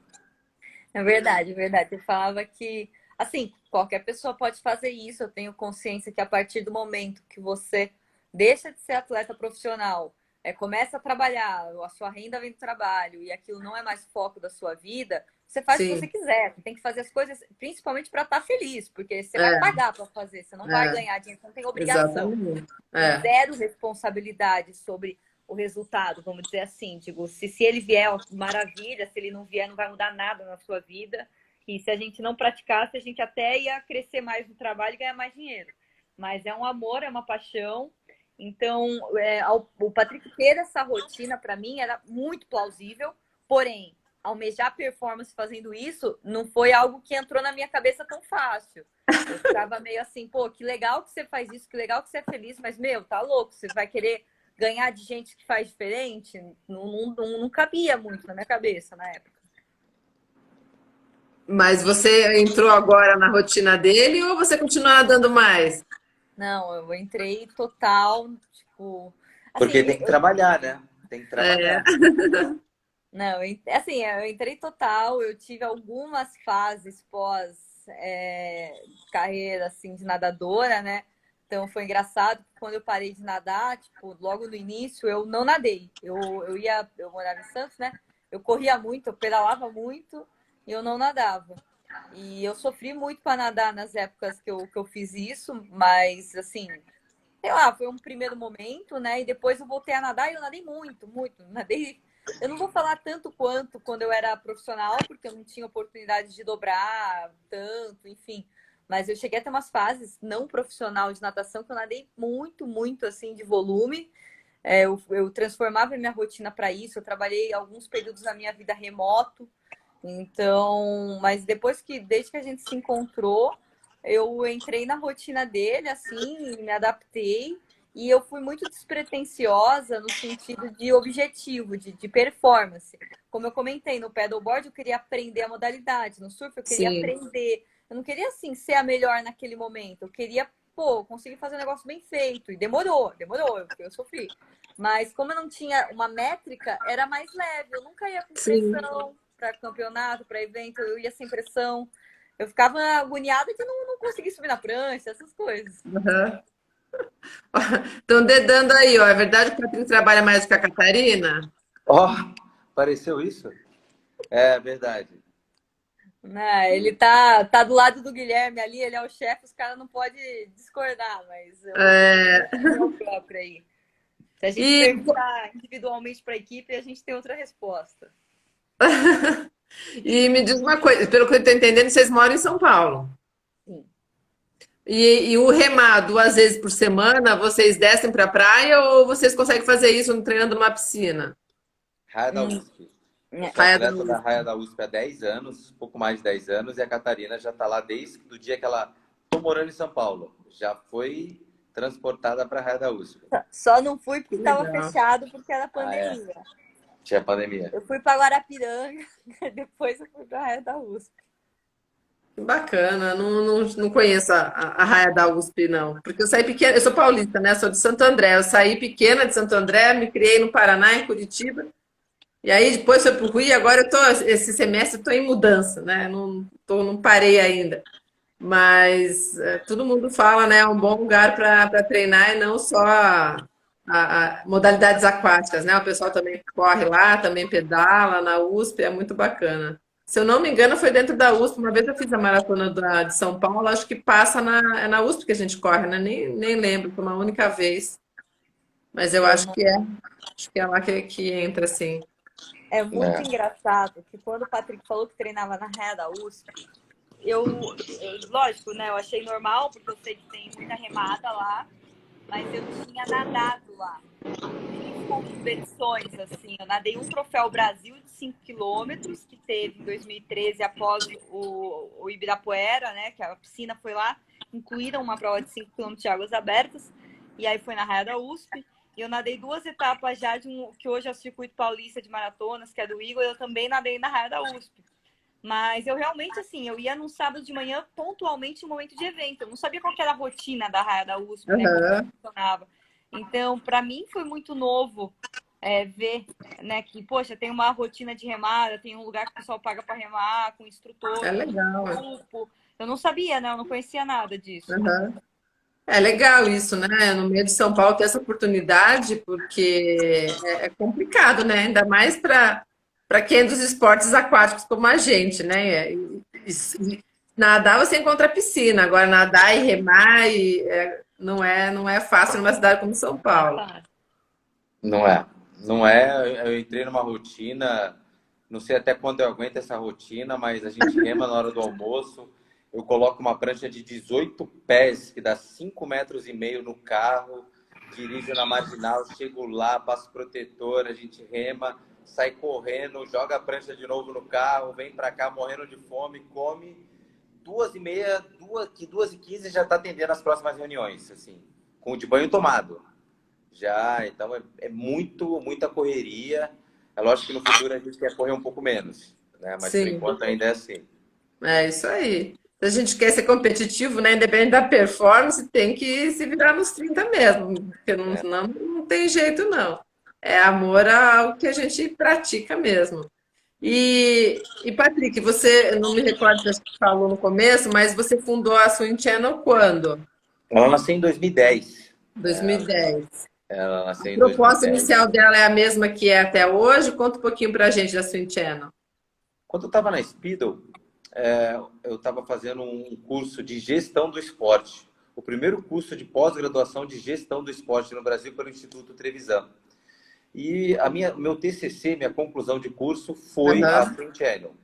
É verdade, é verdade. Eu falava que, assim, qualquer pessoa pode fazer isso. Eu tenho consciência que a partir do momento que você deixa de ser atleta profissional, começa a trabalhar, a sua renda vem do trabalho e aquilo não é mais foco da sua vida, você faz o que você quiser. Você tem que fazer as coisas principalmente para estar feliz, porque você vai pagar para fazer, você não vai ganhar dinheiro, você não tem obrigação. Zero responsabilidade sobre o resultado, vamos dizer assim. Digo, se ele vier, maravilha, se ele não vier, não vai mudar nada na sua vida. E se a gente não praticasse, a gente até ia crescer mais no trabalho e ganhar mais dinheiro. Mas é um amor, é uma paixão. Então, o Patrick ter essa rotina, para mim, era muito plausível. Porém, almejar performance fazendo isso não foi algo que entrou na minha cabeça tão fácil. Eu ficava meio assim, pô, que legal que você faz isso, que legal que você é feliz, mas, meu, tá louco, você vai querer ganhar de gente que faz diferente? Não cabia muito na minha cabeça na época. Mas você entrou agora na rotina dele ou você continua dando mais? Não, eu entrei total, tipo... Assim, porque tem que trabalhar, né? Tem que trabalhar. Não, assim, eu entrei total, eu tive algumas fases pós carreira, assim, de nadadora, né? Então foi engraçado que quando eu parei de nadar, tipo, logo no início eu não nadei. Eu morava em Santos, né? Eu corria muito, eu pedalava muito e eu não nadava. E eu sofri muito para nadar nas épocas que eu fiz isso, mas assim, sei lá, foi um primeiro momento, né? E depois eu voltei a nadar e eu nadei muito, muito. Nadei. Eu não vou falar tanto quanto quando eu era profissional, porque eu não tinha oportunidade de dobrar tanto, enfim. Mas eu cheguei a ter umas fases não profissional de natação que eu nadei muito, muito assim de volume. Eu transformava a minha rotina para isso. Eu trabalhei alguns períodos da minha vida remoto. Então, mas desde que a gente se encontrou, eu entrei na rotina dele, assim, me adaptei. E eu fui muito despretensiosa no sentido de objetivo, de performance. Como eu comentei, no paddleboard eu queria aprender a modalidade, no surf eu queria Sim, aprender. Eu não queria, assim, ser a melhor naquele momento. Eu queria, pô, conseguir fazer um negócio bem feito. E demorou, eu sofri. Mas como eu não tinha uma métrica, era mais leve. Eu nunca ia com sim. pressão para campeonato, para evento, eu ia sem pressão. Eu ficava agoniada de não conseguir subir na prancha, essas coisas. Aham. Estão dedando aí, ó. É verdade que o Patrick trabalha mais com a Catarina? Ó, apareceu isso? É verdade. Né? Ele tá do lado do Guilherme ali, ele é o chefe, os caras não podem discordar, mas eu É, tenho o meu próprio aí. Se a gente e, perguntar individualmente para a equipe, a gente tem outra resposta. e me diz uma coisa, pelo que eu estou entendendo, vocês moram em São Paulo. Sim. E o remar 2 vezes por semana, vocês descem para a praia ou vocês conseguem fazer isso treinando numa piscina? Raia da Hum. USP. Eu É. sou Praia da atleta da Luz. Raia da USP há 10 anos, pouco mais de 10 anos, e a Catarina já está lá desde o dia que ela... Estou morando em São Paulo. Já foi transportada para a Raia da USP. Só não fui porque Que estava legal. fechado, porque era Ah, é. pandemia. Tinha pandemia. Eu fui para Guarapiranga, depois eu fui para a Raia da USP. Que bacana. Não conheço a Raia da USP, não. Porque eu saí pequena, eu sou paulista, né? Sou de Santo André. Eu saí pequena de Santo André, me criei no Paraná, em Curitiba. E aí depois fui para o Rio e agora esse semestre estou em mudança, né? Não parei ainda. Mas todo mundo fala, né? É um bom lugar para treinar e não só a modalidades aquáticas, né? O pessoal também corre lá, também pedala na USP, é muito bacana. Se eu não me engano, foi dentro da USP. Uma vez eu fiz a maratona de São Paulo, acho que passa é na USP que a gente corre, né? Nem lembro, foi uma única vez. Mas eu Eu acho não- acho que é lá que entra, assim. É muito É. engraçado que quando o Patrick falou que treinava na Raia da USP, lógico, né? Eu achei normal, porque eu sei que tem muita remada lá, mas eu tinha nadado lá. Fiz competições, assim. Eu nadei um Troféu Brasil de 5 quilômetros, que teve em 2013, após o Ibirapuera, né? Que a piscina foi lá. Incluíram uma prova de 5 quilômetros de águas abertas. E aí foi na Raia da USP. E eu nadei 2 etapas já que hoje é o Circuito Paulista de Maratonas, que é do Igor. Eu também nadei na Raia da USP. Mas eu realmente, assim, eu ia num sábado de manhã, pontualmente no momento de evento. Eu não sabia qual que era a rotina da Raia da USP, né? Como Aham. funcionava. Então, para mim foi muito novo ver, né, que, poxa, tem uma rotina de remada, tem um lugar que o pessoal paga para remar, com instrutor, É com legal. grupo. Eu não sabia, né? Eu não conhecia nada disso. Aham. É legal isso, né? No meio de São Paulo ter essa oportunidade, porque é complicado, né? Ainda mais para quem é dos esportes aquáticos como a gente, né? Nadar você encontra piscina, agora nadar e remar não é fácil numa cidade como São Não é Paulo. fácil. Não é. Não é. Eu entrei numa rotina, não sei até quando eu aguento essa rotina, mas a gente rema na hora do almoço. Eu coloco uma prancha de 18 pés, que dá 5,5 metros no carro, dirijo na marginal, chego lá, passo protetor, a gente rema, sai correndo, joga a prancha de novo no carro, vem pra cá morrendo de fome, come. 2h30, 2h15 já tá atendendo as próximas reuniões, assim, com o de banho tomado. Já, então é muita correria. É lógico que no futuro a gente quer correr um pouco menos, né? Mas por Sim, enquanto ainda é assim. é isso aí. Se a gente quer ser competitivo, né? Independente da performance, tem que se virar nos 30 mesmo, porque senão não tem jeito, não. É amor ao que a gente pratica mesmo. E Patrick, você, eu não me recordo se você falou no começo, mas você fundou a Swim Channel quando? Ela nasceu em 2010. 2010. Ela A nasceu em proposta 2010. inicial dela é a mesma que é até hoje? Conta um pouquinho pra gente da Swim Channel. Quando eu estava na Speedo, eu estava fazendo um curso de gestão do esporte. o primeiro curso de pós-graduação de gestão do esporte no Brasil pelo Instituto Trevisan. E meu TCC, minha conclusão de curso, foi a Swim Channel.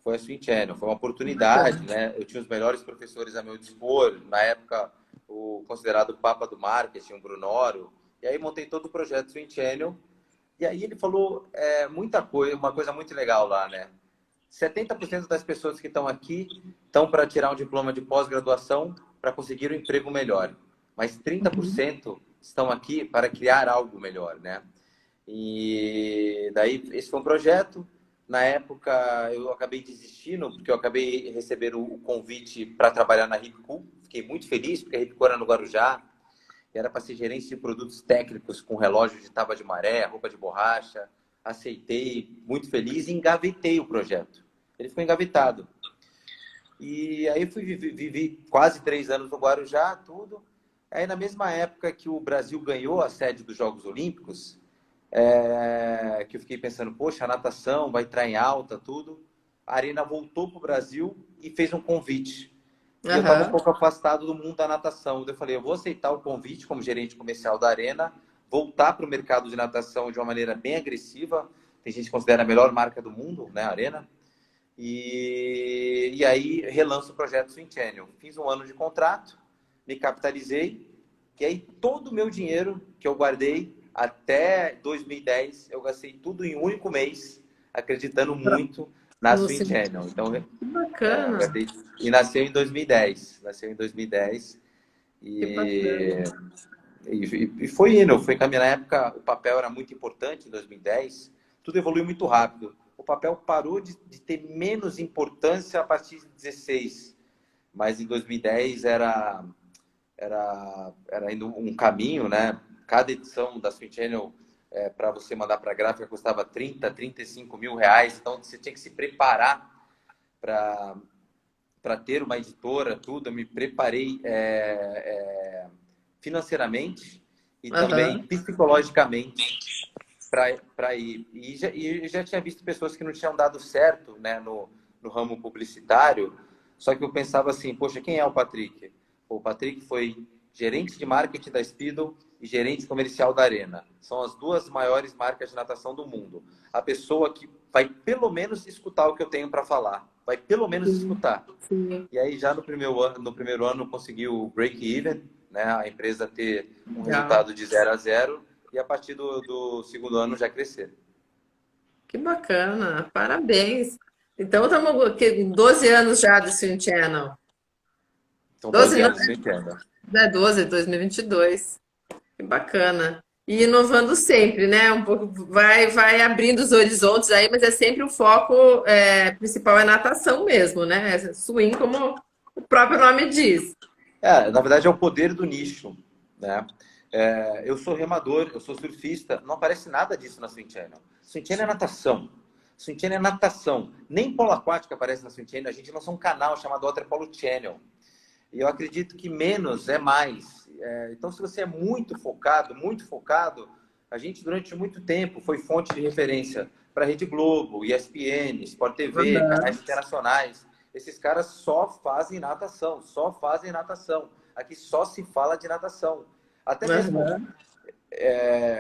Foi a Swim Channel, foi uma oportunidade, né? Eu tinha os melhores professores a meu dispor, na época, o considerado Papa do Marketing, o Bruno Oro, e aí montei todo o projeto Swim Channel, e aí ele falou muita coisa, uma coisa muito legal lá, né? 70% das pessoas que estão aqui estão para tirar um diploma de pós-graduação para conseguir um emprego melhor, mas 30% estão aqui para criar algo melhor, né? E daí esse foi um projeto. Na época eu acabei desistindo porque eu acabei recebendo o convite para trabalhar na Ripco. Fiquei muito feliz porque a Ripco era no Guarujá, era para ser gerente de produtos técnicos com relógio de tábua de maré, roupa de borracha. Aceitei, muito feliz, e engavetei o projeto. Ele ficou engavetado. E aí vivi quase 3 anos no Guarujá, tudo. Aí na mesma época que o Brasil ganhou a sede dos Jogos Olímpicos, que eu fiquei pensando, poxa, a natação vai entrar em alta, tudo. A Arena voltou para o Brasil e fez um convite. E eu estava um pouco afastado do mundo da natação. Eu falei, eu vou aceitar o convite como gerente comercial da Arena, voltar para o mercado de natação de uma maneira bem agressiva. Tem gente que considera a melhor marca do mundo, né, a Arena. E aí relanço o projeto Swim Channel. Fiz 1 ano de contrato, me capitalizei, e aí todo o meu dinheiro que eu guardei até 2010, eu gastei tudo em um único mês, acreditando muito na Swim Channel. Então, que bacana. E nasceu em 2010. Nasceu em 2010. E foi indo, foi caminhando. Na época, o papel era muito importante, em 2010. Tudo evoluiu muito rápido. O papel parou de ter menos importância a partir de 16. Mas em 2010 era indo um caminho, né? Cada edição da Swim Channel, para você mandar para a gráfica, custava 30, 35 mil reais. Então, você tinha que se preparar para ter uma editora, tudo. Eu me preparei financeiramente e também psicologicamente para ir. E já tinha visto pessoas que não tinham dado certo, né, no ramo publicitário, só que eu pensava assim, poxa, quem é o Patrick? O Patrick foi gerente de marketing da Speedo e gerente comercial da Arena. São as 2 maiores marcas de natação do mundo. A pessoa que vai pelo menos escutar o que eu tenho para falar. Vai pelo menos escutar. Sim. E aí já no primeiro ano conseguiu o break-even, né? A empresa ter um resultado de 0 a 0 e a partir do 2º ano já crescer. Que bacana, parabéns. Então estamos com 12 anos já do Swim Channel. São 12 anos do Swim Channel. 12, 2022. Que bacana. E inovando sempre, né? Um pouco vai abrindo os horizontes aí, mas é sempre o foco principal é natação mesmo, né? Swim, como o próprio nome diz. Na verdade é o poder do nicho, né? Eu sou remador, eu sou surfista, não aparece nada disso na Swim Channel. Swim Channel é natação. Swim Channel é natação. Nem polo aquático aparece na Swim Channel. A gente lançou um canal chamado Waterpolo Channel. E eu acredito que menos é mais. Então, se você é muito focado, a gente durante muito tempo foi fonte de referência para a Rede Globo, ESPN, Sport TV, canais internacionais. Esses caras só fazem natação, Aqui só se fala de natação. Até mesmo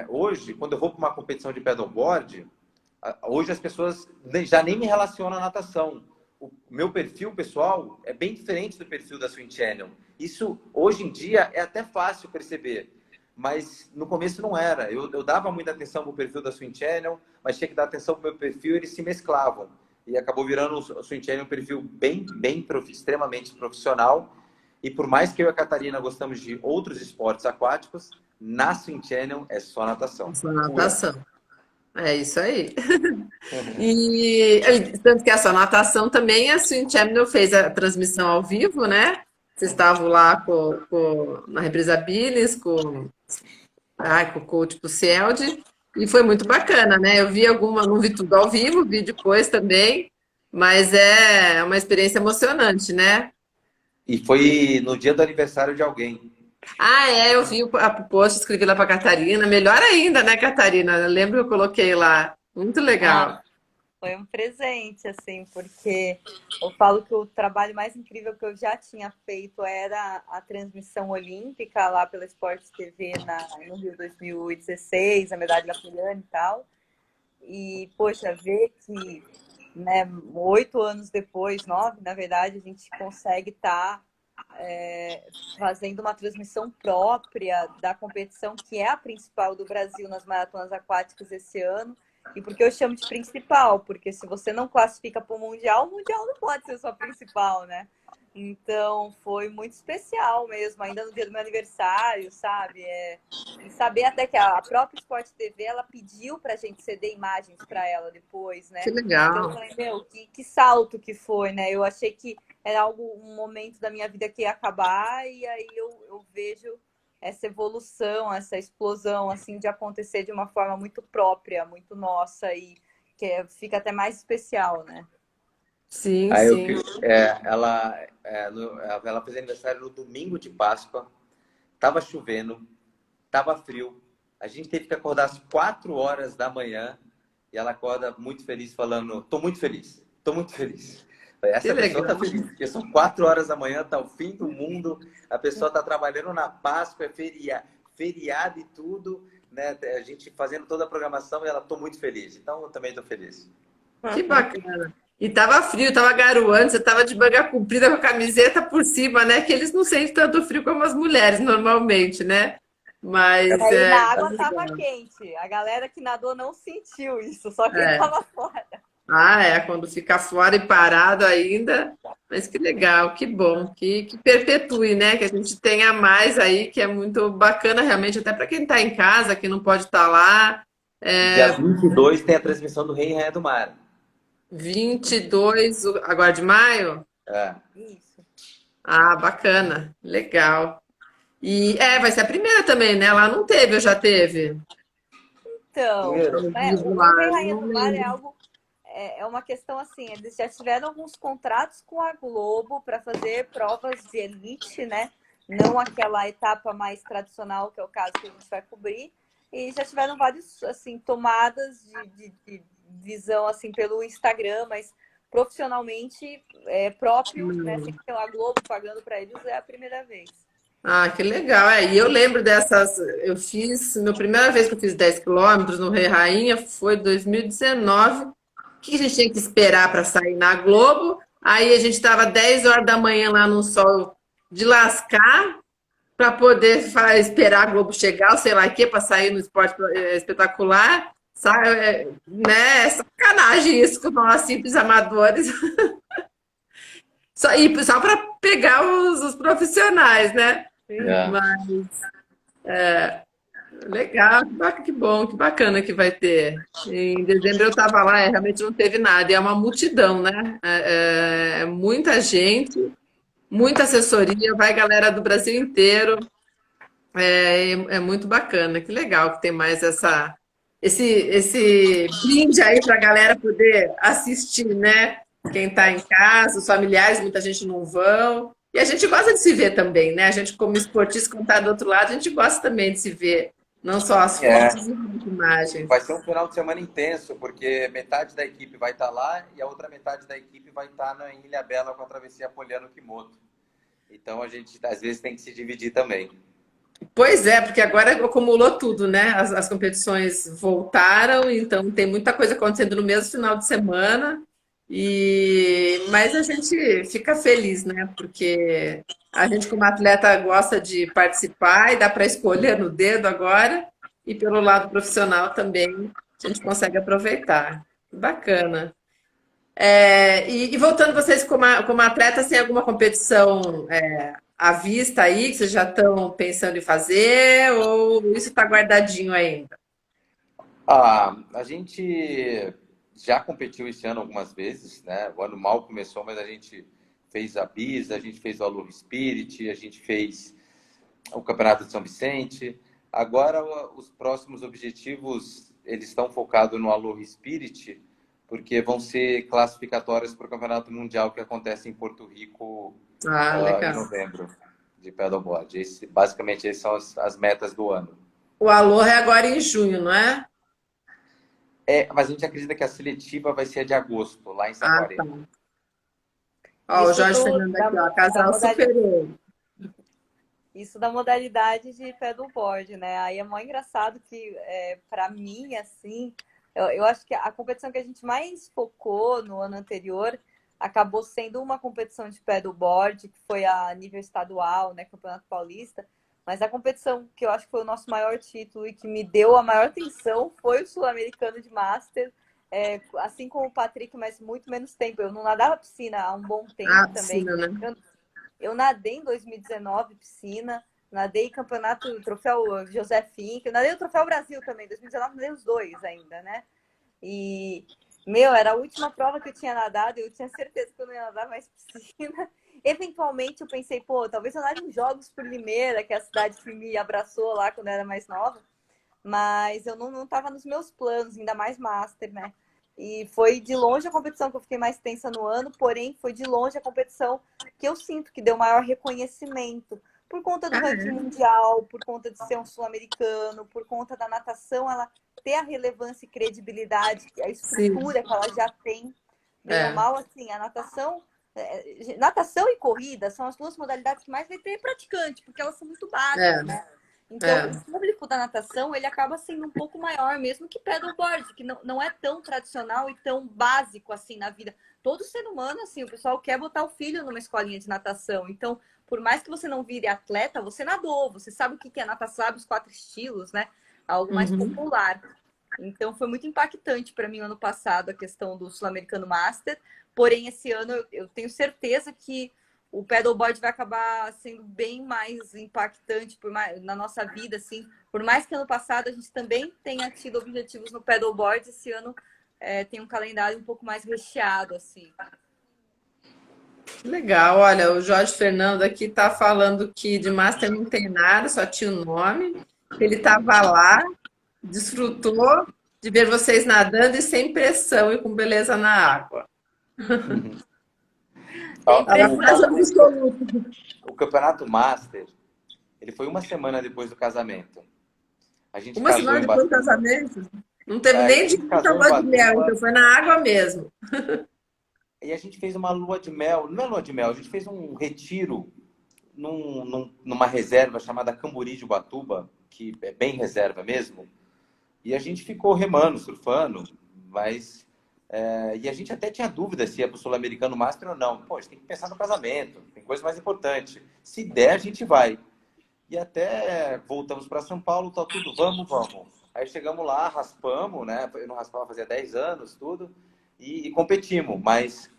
hoje, quando eu vou para uma competição de paddleboard, hoje as pessoas já nem me relacionam à natação. O meu perfil pessoal é bem diferente do perfil da Swim Channel. Isso, hoje em dia, é até fácil perceber. Mas no começo não era. Eu dava muita atenção para o perfil da Swim Channel, mas tinha que dar atenção para o meu perfil e eles se mesclavam. E acabou virando o Swim Channel um perfil extremamente profissional. E por mais que eu e a Catarina gostamos de outros esportes aquáticos, na Swim Channel é só natação. Só natação. É isso aí. E tanto que essa natação também, a Swim Channel fez a transmissão ao vivo, né? Vocês estavam lá na Represa Billings, com o coach Pucieldi, e foi muito bacana, né? Eu vi não vi tudo ao vivo, vi depois também, mas é uma experiência emocionante, né? E foi no dia do aniversário de alguém. Eu vi o post, escrevi lá para a Catarina. Melhor ainda, né, Catarina? Eu lembro que eu coloquei lá. Muito legal. foi um presente, assim, porque eu falo que o trabalho mais incrível que eu já tinha feito era a transmissão olímpica lá pela Sport TV no Rio 2016, a medalha da Poliana e tal. E, poxa, ver que, né, 8 anos depois, 9, na verdade, a gente consegue estar fazendo uma transmissão própria da competição, que é a principal do Brasil nas maratonas aquáticas esse ano. E por que eu chamo de principal? Porque se você não classifica para o Mundial não pode ser sua principal, né? Então foi muito especial mesmo, ainda no dia do meu aniversário, sabe? E saber até que a própria Sport TV ela pediu para a gente ceder imagens para ela depois, né? Que Então eu legal. falei, meu, que salto que foi, né? Eu achei que era um momento da minha vida que ia acabar, e aí eu vejo essa evolução, essa explosão, assim, de acontecer de uma forma muito própria, muito nossa, e que fica até mais especial, né? Sim, Aí sim. ela fez aniversário no domingo de Páscoa, tava chovendo, tava frio, a gente teve que acordar às 4 horas da manhã e ela acorda muito feliz falando, tô muito feliz, tô muito feliz. Que Essa pessoa tá legal. feliz, porque são 4 horas da manhã, tá o fim do mundo, a pessoa tá trabalhando na Páscoa, é feriado e tudo, né? A gente fazendo toda a programação e ela, tô muito feliz. Então eu também tô feliz. Que bacana. E tava frio, tava garoando, você tava de manga comprida com a camiseta por cima, né? Que eles não sentem tanto frio como as mulheres normalmente, né? Mas Aí na tá água tava legal. quente. A galera que nadou não sentiu isso, só quem É. tava fora. Ah, é, quando fica fora e parado ainda. Mas que legal, que bom, que perpetue, né? Que a gente tenha mais aí, que é muito bacana realmente, até para quem está em casa, que não pode estar lá. Dia 22 tem a transmissão do Rei e Rainha do Mar. 22 agora de maio? É. Isso. Ah, bacana, legal. E vai ser a primeira também, né? Lá não teve, ou já teve? Então, Primeiro, Ao né, vivo o lá, Rei e Rainha não do Mar é lembro. algo, é uma questão assim, eles já tiveram alguns contratos com a Globo para fazer provas de elite, né? Não aquela etapa mais tradicional, que é o caso que a gente vai cobrir, e já tiveram vários, assim, tomadas de visão, assim, pelo Instagram, mas profissionalmente próprio, né? Sem ter a Globo pagando para eles, é a primeira vez. Ah, que legal. E eu lembro dessas. Eu fiz. Minha primeira vez que eu fiz 10 quilômetros no Rei Rainha foi em 2019. O que a gente tinha que esperar para sair na Globo? Aí a gente estava 10 horas da manhã lá no sol de lascar para poder esperar a Globo chegar, ou sei lá o quê, para sair no esporte espetacular. Né? É sacanagem isso com nós simples amadores. Só para pegar os profissionais, né? é. Legal, que bom, que bacana que vai ter. Em dezembro eu estava lá, realmente não teve nada, e é uma multidão, né? É muita gente, muita assessoria, vai galera do Brasil inteiro, é muito bacana, que legal que tem mais esse brinde aí para a galera poder assistir, né? Quem está em casa, os familiares, muita gente não vão. E a gente gosta de se ver também, né? A gente, como esportista, quando está do outro lado, a gente gosta também de se ver, não só as É. fotos e as imagens. Vai ser um final de semana intenso, porque metade da equipe vai estar lá e a outra metade da equipe vai estar em Ilhabela com a travessia Poliano Kimoto. Então a gente às vezes tem que se dividir também. Pois é, porque agora acumulou tudo, né? As competições voltaram, então tem muita coisa acontecendo no mesmo final de semana. Mas a gente fica feliz, né? Porque a gente, como atleta, gosta de participar e dá para escolher no dedo agora. E pelo lado profissional também a gente consegue aproveitar. Bacana. E voltando vocês como atletas, tem alguma competição à vista aí que vocês já estão pensando em fazer ou isso está guardadinho ainda? A gente já competiu esse ano algumas vezes, né? O ano mal começou, mas a gente fez a Bis, a gente fez o Aloha Spirit, a gente fez o Campeonato de São Vicente. Agora, os próximos objetivos, eles estão focados no Aloha Spirit, porque vão ser classificatórias para o Campeonato Mundial que acontece em Porto Rico Ah, em legal. novembro, de paddleboard. Basicamente, essas são as metas do ano. O Aloha é agora em junho, não é? Mas a gente acredita que a seletiva vai ser a de agosto, lá em Ah, tá. Saquarema. Ó, o Isso Jorge Fernando aqui, ó, da casal modalidade. superou. Isso da modalidade de paddleboard, né? Aí é mó engraçado que, para mim, assim, eu acho que a competição que a gente mais focou no ano anterior acabou sendo uma competição de paddleboard, que foi a nível estadual, né? Campeonato Paulista. Mas a competição que eu acho que foi o nosso maior título e que me deu a maior atenção foi o Sul-Americano de Master. Assim como o Patrick, mas muito menos tempo. Eu não nadava piscina há um bom tempo Ah, também. piscina, né? Eu nadei em 2019, piscina, nadei campeonato, troféu José Fink, eu nadei o troféu Brasil também, 2019 nadei os dois ainda, né? E, era a última prova que eu tinha nadado, eu tinha certeza que eu não ia nadar mais piscina. Eventualmente eu pensei, pô, talvez eu nade em Jogos por Limeira, que é a cidade que me abraçou lá quando eu era mais nova, mas eu não estava nos meus planos, ainda mais Master, né? E foi de longe a competição que eu fiquei mais tensa no ano, porém foi de longe a competição que eu sinto que deu maior reconhecimento. Por conta do Ah, ranking é? mundial, por conta de ser um sul-americano, por conta da natação, ela ter a relevância e credibilidade, a Sim, estrutura que ela já tem. Bem ou é, mal, assim, a natação e corrida são as duas modalidades que mais vai ter praticante, porque elas são muito é, básicas, né? Então, o é. público da natação, ele acaba sendo um pouco maior, mesmo que paddleboard, que não é tão tradicional e tão básico assim na vida. Todo ser humano, assim, o pessoal quer botar o filho numa escolinha de natação. Então, por mais que você não vire atleta, você nadou, você sabe o que é natação, sabe os 4 estilos, né? Algo mais Uhum. popular. Então, foi muito impactante para mim ano passado a questão do Sul-Americano Master. Porém, esse ano eu tenho certeza que o paddleboard vai acabar sendo bem mais impactante na nossa vida, assim. Por mais que ano passado a gente também tenha tido objetivos no paddleboard, esse ano tem um calendário um pouco mais recheado, assim. Legal, olha, o Jorge Fernando aqui tá falando que de Master não tem nada, só tinha o nome. Ele estava lá, desfrutou de ver vocês nadando e sem pressão e com beleza na água. Tem Estava quase pressão, né? absoluto. O Campeonato Master, ele foi uma semana depois do casamento. A gente Uma casou semana em depois do Batuba. casamento, não teve A nem gente direito casou à em lua de mel, Batuba então foi na água mesmo. e a gente fez uma lua de mel. Não é lua de mel, a gente fez um retiro numa reserva chamada Camburi de Ubatuba, que é bem reserva mesmo. E a gente ficou remando, surfando, mas. E a gente até tinha dúvida se ia para o Sul-Americano Master ou não. Pô, a gente tem que pensar no casamento, tem coisa mais importante. Se der, a gente vai. E até voltamos para São Paulo, tá tudo, vamos, vamos. Aí chegamos lá, raspamos, né? Eu não raspava fazia 10 anos, tudo, e competimos. Mas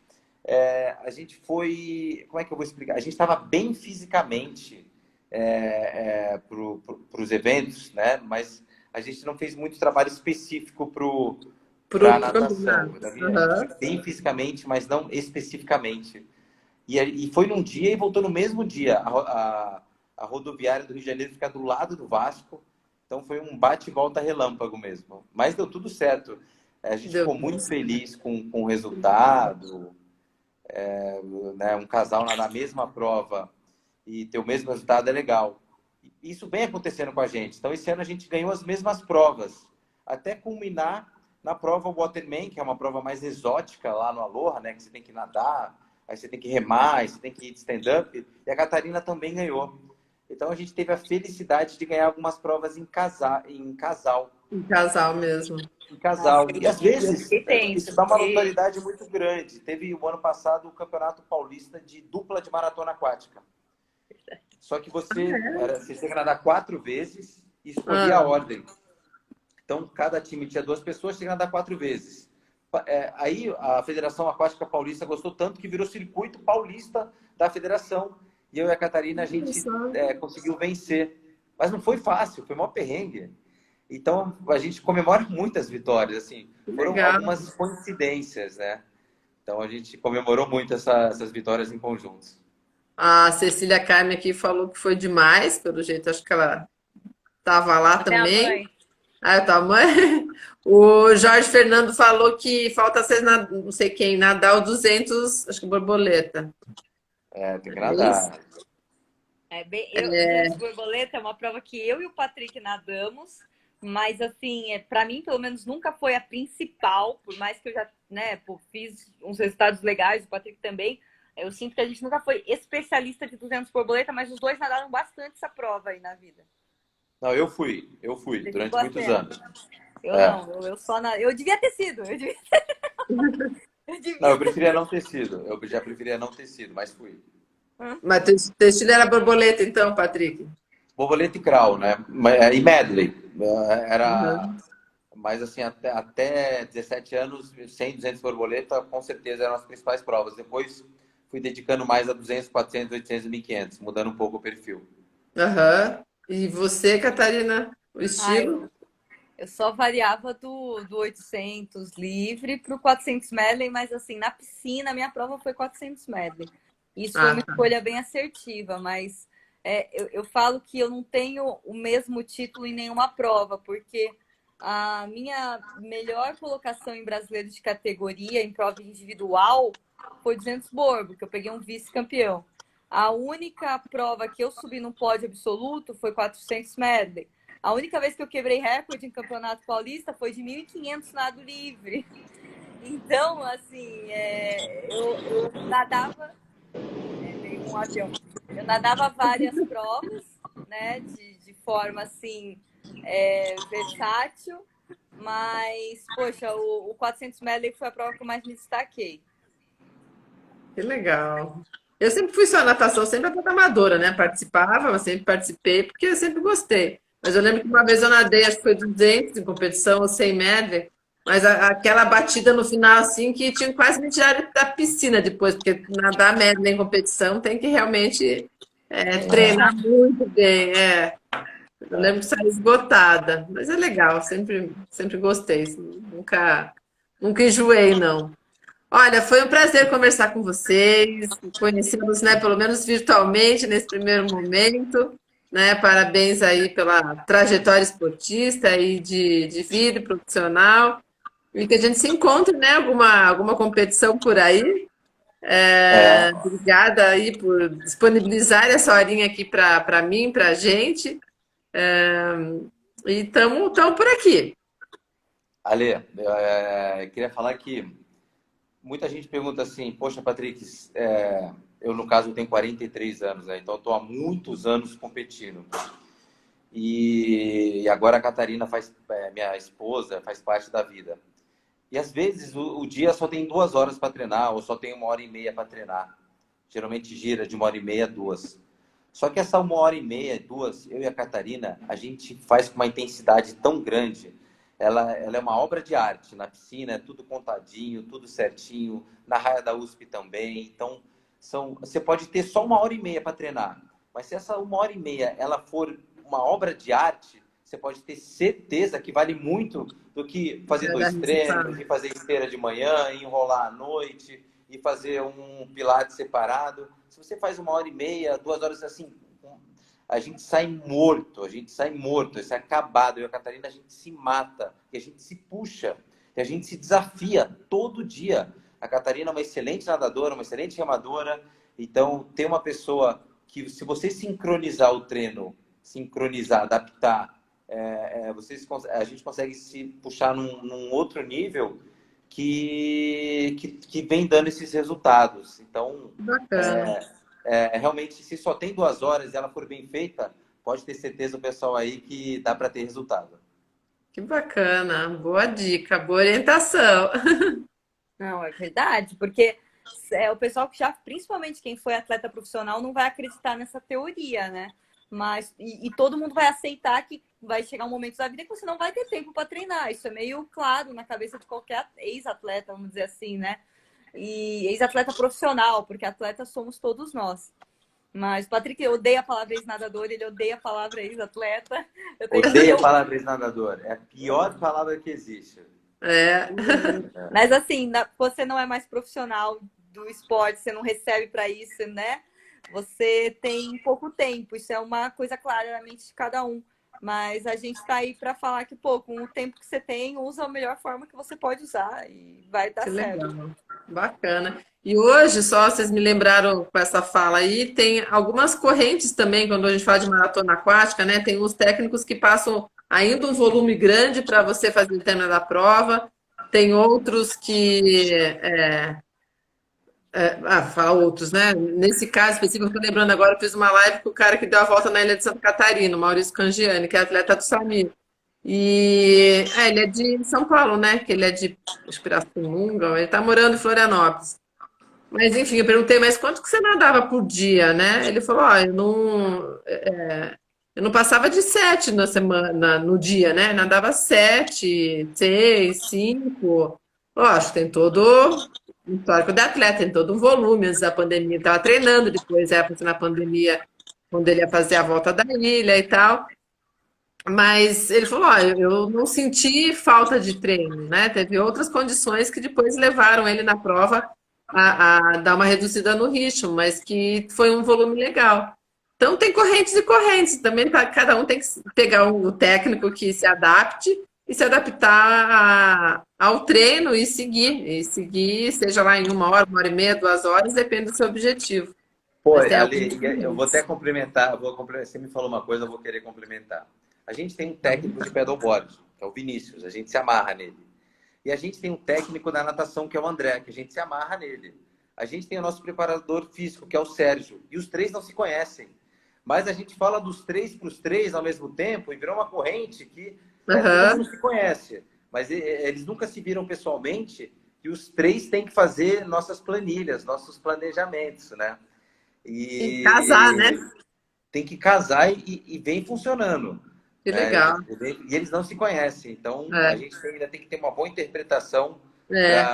a gente foi. Como é que eu vou explicar? A gente estava bem fisicamente para os eventos, né? Mas a gente não fez muito trabalho específico Pro para natação. campeonato. A gente foi Aham. bem fisicamente, mas não especificamente. E foi num dia e voltou no mesmo dia. A rodoviária do Rio de Janeiro fica do lado do Vasco. Então foi um bate e volta relâmpago mesmo. Mas deu tudo certo. A gente Deu ficou tudo muito certo. feliz com o resultado. Né? Um casal na mesma prova e ter o mesmo resultado é legal. Isso vem acontecendo com a gente. Então esse ano a gente ganhou as mesmas provas. Até culminar na prova Waterman, que é uma prova mais exótica lá no Aloha, né? Que você tem que nadar, aí você tem que remar, aí você tem que ir de stand-up. E a Catarina também ganhou. Então a gente teve a felicidade de ganhar algumas provas em casal. Um casal mesmo. Em Nossa, casal. E às eu vezes fiquei isso tenso, dá uma porque notoriedade muito grande. Teve o ano passado o Campeonato Paulista de dupla de maratona aquática. Só que você tinha que nadar 4 vezes e escolher a Ah, ordem. Então, cada time tinha 2 pessoas, tinha que nadar 4 vezes. Aí a Federação Aquática Paulista gostou tanto que virou circuito paulista da federação. E eu e a Catarina, a olha gente só, conseguiu vencer. Mas não foi fácil, foi mó perrengue. Então, a gente comemora muitas vitórias. Assim, que foram legal. algumas coincidências, né? Então, a gente comemorou muito essas vitórias em conjunto. A Cecília Carme aqui falou que foi demais, pelo jeito, acho que ela estava lá a minha também. mãe, Ah, o tamanho. O Jorge Fernando falou que falta ser, não sei quem, nadar o 200, acho que borboleta. Tem que É isso? o 200 borboleta é uma prova que eu e o Patrick nadamos, Mas, assim, para mim, pelo menos, nunca foi a principal, por mais que eu já, né, pô, fiz uns resultados legais, o Patrick também. Eu sinto que a gente nunca foi especialista de 200 borboleta, mas os dois nadaram bastante essa prova aí na vida. Não, eu fui Você durante ficou muitos atento. anos. Eu É. não, eu só eu devia ter sido, eu Não, eu devia ter preferia não ter sido. Eu já preferia não ter sido, mas fui. Mas teu estilo era borboleta, então, Patrick? Borboleta e crawl, né? E medley. Era, Uhum. mas assim, até 17 anos, 100, 200 borboleta, com certeza eram as principais provas. Depois fui dedicando mais a 200, 400, 800 e 1500, mudando um pouco o perfil. Aham. E você, Catarina, o Ah, estilo? eu só variava do 800 livre para o 400 medley, mas assim, na piscina, a minha prova foi 400 medley. Isso foi Ah, uma tá. escolha bem assertiva, mas eu falo que eu não tenho o mesmo título em nenhuma prova, porque a minha melhor colocação em brasileiro de categoria, em prova individual, foi 200 borbo, que eu peguei um vice-campeão. A única prova que eu subi no pódio absoluto foi 400 medley. A única vez que eu quebrei recorde em campeonato paulista foi de 1.500 nado livre. Então, assim, eu nadava, veio um avião, eu nadava várias provas, né, de forma, assim, versátil, mas, poxa, o 400 medley foi a prova que eu mais me destaquei. Que legal. Eu sempre fui só natação, sempre atleta amadora, né? Participava, mas sempre participei, porque eu sempre gostei. Mas eu lembro que uma vez eu nadei, acho que foi 200 em competição, ou 100 medley, mas aquela batida no final, assim, que tinha que quase me tirar da piscina depois, porque nadar medley em competição tem que realmente treinar muito bem. Eu lembro que saí esgotada, mas é legal, sempre gostei, assim, nunca enjoei, não. Olha, foi um prazer conversar com vocês, conhecê-los, né, pelo menos virtualmente nesse primeiro momento, né? Parabéns aí pela trajetória esportista e de vida profissional. E que a gente se encontre, né? Alguma competição por aí. É, Obrigada aí por disponibilizar essa horinha aqui para mim, para a gente. E estamos por aqui. Ale, queria falar que muita gente pergunta assim, poxa, Patrick, eu no caso tenho 43 anos, né? Então estou há muitos anos competindo. E agora a Catarina minha esposa, faz parte da vida. E às vezes o dia só tem 2 horas para treinar, ou só tem 1h30 para treinar. Geralmente gira de 1h30 a 2. Só que essa 1h30, 2, eu e a Catarina, a gente faz com uma intensidade tão grande. Ela é uma obra de arte. Na piscina é tudo contadinho, tudo certinho. Na raia da USP também. Então, você pode ter só 1h30 para treinar. Mas se essa 1h30 ela for uma obra de arte, você pode ter certeza que vale muito do que fazer Vai dar 2 treinos, resultado. e fazer esteira de manhã, e enrolar à noite, e fazer um pilates separado. Se você faz 1h30, 2 horas assim, a gente sai morto, isso é acabado. Eu e a Catarina, a gente se mata, e a gente se puxa, e a gente se desafia todo dia. A Catarina é uma excelente nadadora, uma excelente remadora, então tem uma pessoa que, se você sincronizar o treino, sincronizar, adaptar, a gente consegue se puxar num outro nível que vem dando esses resultados. Então, Bacana. realmente, se só tem 2 horas e ela for bem feita, pode ter certeza o pessoal aí que dá para ter resultado. Que bacana. Boa dica, boa orientação. Não, é verdade, porque o pessoal que já, principalmente quem foi atleta profissional, não vai acreditar nessa teoria, né? Mas, e todo mundo vai aceitar que vai chegar um momento da vida que você não vai ter tempo para treinar. Isso é meio claro na cabeça de qualquer ex-atleta, vamos dizer assim, né? E ex-atleta profissional, porque atleta somos todos nós. Mas o Patrick odeia a palavra ex-nadador, ele odeia a palavra ex-atleta. Odeio a palavra ex-nadador. É a pior palavra que existe. É, Mas assim, você não é mais profissional do esporte, você não recebe para isso, né? Você tem pouco tempo, isso é uma coisa clara na mente de cada um. Mas a gente está aí para falar que, pô, com o tempo que você tem, usa a melhor forma que você pode usar e vai dar que certo. legal. Bacana. E hoje, só vocês me lembraram com essa fala aí, tem algumas correntes também, quando a gente fala de maratona aquática, né? Tem uns técnicos que passam ainda um volume grande para você fazer o tema da prova. Tem outros que falar outros, né? Nesse caso específico, eu estou lembrando agora, eu fiz uma live com o cara que deu a volta na Ilha de Santa Catarina, o Maurício Cangiani, que é atleta do Samir. E ele é de São Paulo, né? Que ele é de Pirassununga, ele está morando em Florianópolis. Mas enfim, eu perguntei, mas quanto que você nadava por dia, né? Ele falou, ó, eu não passava de 7 na semana, no dia, né? Nadava 7, 6, 5. Lógico, tem todo o histórico do atleta, tem todo um volume. Antes da pandemia, ele estava treinando, depois, na pandemia, quando ele ia fazer a volta da ilha e tal. Mas ele falou, ó, eu não senti falta de treino, né? Teve outras condições que depois levaram ele na prova a dar uma reduzida no ritmo, mas que foi um volume legal. Então tem correntes e correntes, também cada um tem que pegar o técnico que se adapte e se adaptar ao treino e seguir, seja lá em uma hora e meia, 2 horas, depende do seu objetivo. Pô, Mas tem Ali, alguns eu vou até limites. complementar, você me falou uma coisa, eu vou querer complementar. A gente tem um técnico de pedalboard, que é o Vinícius, a gente se amarra nele. E a gente tem um técnico da natação, que é o André, que a gente se amarra nele. A gente tem o nosso preparador físico, que é o Sérgio, e os três não se conhecem. Mas a gente fala dos três para os três ao mesmo tempo e virou uma corrente que todo Aham. mundo se conhece. Mas eles nunca se viram pessoalmente e os três têm que fazer nossas planilhas, nossos planejamentos, né? Tem que casar, né? E tem que casar e vem funcionando. Que Né? legal. E eles não se conhecem. Então, a É, gente ainda tem que ter uma boa interpretação é,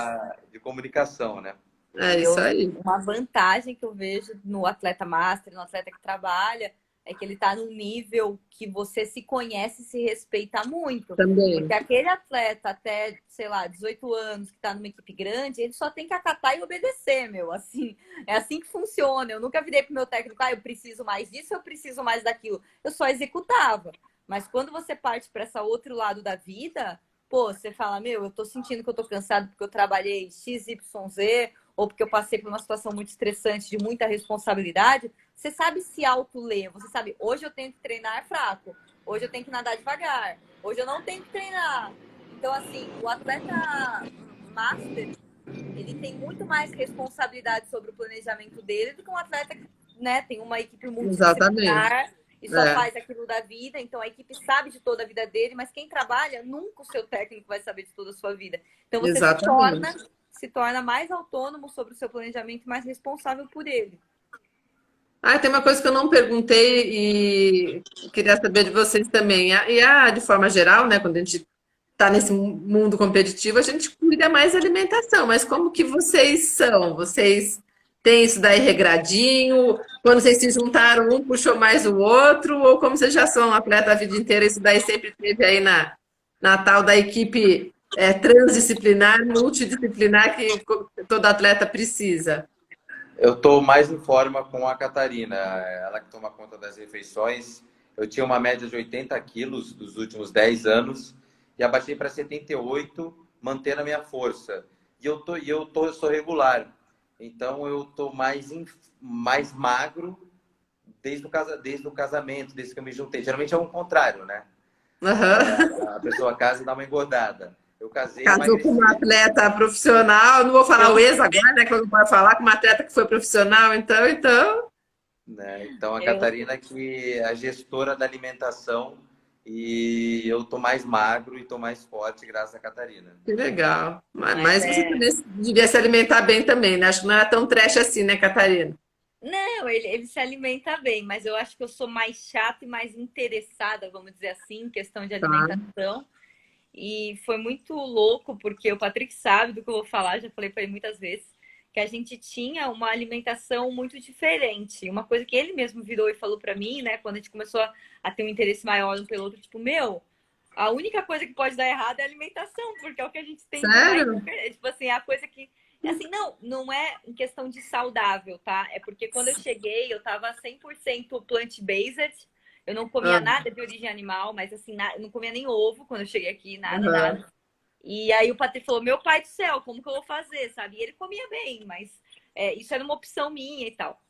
de comunicação, né? é isso aí. Uma vantagem que eu vejo no atleta master, no atleta que trabalha, é que ele está num nível que você se conhece e se respeita muito. Também. Porque aquele atleta até, sei lá, 18 anos, que está numa equipe grande, ele só tem que acatar e obedecer, meu. Assim, é assim que funciona. Eu nunca virei pro meu técnico, eu preciso mais disso, eu preciso mais daquilo. Eu só executava. Mas quando você parte para esse outro lado da vida, pô, você fala, meu, eu tô sentindo que eu tô cansado porque eu trabalhei XYZ, ou porque eu passei por uma situação muito estressante, de muita responsabilidade, você sabe se auto-ler, você sabe, hoje eu tenho que treinar fraco, hoje eu tenho que nadar devagar, hoje eu não tenho que treinar. Então, assim, o atleta master, ele tem muito mais responsabilidade sobre o planejamento dele do que um atleta que, né, tem uma equipe Exatamente. multidisciplinar e só É, faz aquilo da vida, então a equipe sabe de toda a vida dele, mas quem trabalha, nunca o seu técnico vai saber de toda a sua vida. Então você exatamente. se torna mais autônomo sobre o seu planejamento, mais responsável por ele. Ah, tem uma coisa que eu não perguntei e queria saber de vocês também. De forma geral, né, quando a gente está nesse mundo competitivo, a gente cuida mais da alimentação, mas como que vocês são? Vocês têm isso daí regradinho? Quando vocês se juntaram, um puxou mais o outro? Ou como vocês já são atleta a vida inteira, isso daí sempre teve aí na tal da equipe transdisciplinar, multidisciplinar que todo atleta precisa? Eu estou mais em forma com a Catarina, ela que toma conta das refeições. Eu tinha uma média de 80 quilos dos últimos 10 anos e abaixei para 78, mantendo a minha força. Eu sou regular, então eu estou mais magro desde o casamento, desde que eu me juntei. Geralmente é o contrário, né? Aham. A pessoa casa e dá uma engordada. Eu casei e Casou com uma emagreci. atleta profissional, não vou falar o ex agora, né? Que eu não posso falar com uma atleta que foi profissional, então. Né? Então, a Eu, Catarina que é a gestora da alimentação e eu tô mais magro e tô mais forte graças à Catarina. Que legal. mas Mas você é. também devia se alimentar bem também, né? Acho que não era tão trash assim, né, Catarina? Não, ele se alimenta bem, mas eu acho que eu sou mais chata e mais interessada, vamos dizer assim, em questão de Tá. alimentação. E foi muito louco, porque o Patrick sabe do que eu vou falar, já falei para ele muitas vezes, que a gente tinha uma alimentação muito diferente. Uma coisa que ele mesmo virou e falou para mim, né, quando a gente começou a ter um interesse maior um pelo outro, tipo, meu, a única coisa que pode dar errado é a alimentação, porque é o que a gente tem de mais Sério? diferente. Tipo assim, é a coisa que. Assim, não é em questão de saudável, tá? É porque quando eu cheguei, eu tava 100% plant-based. Eu não comia Ah, nada de origem animal, mas assim, eu não comia nem ovo quando eu cheguei aqui, nada, aham. nada. E aí o Patrick falou: Meu pai do céu, como que eu vou fazer, sabe? E ele comia bem, mas isso era uma opção minha e tal.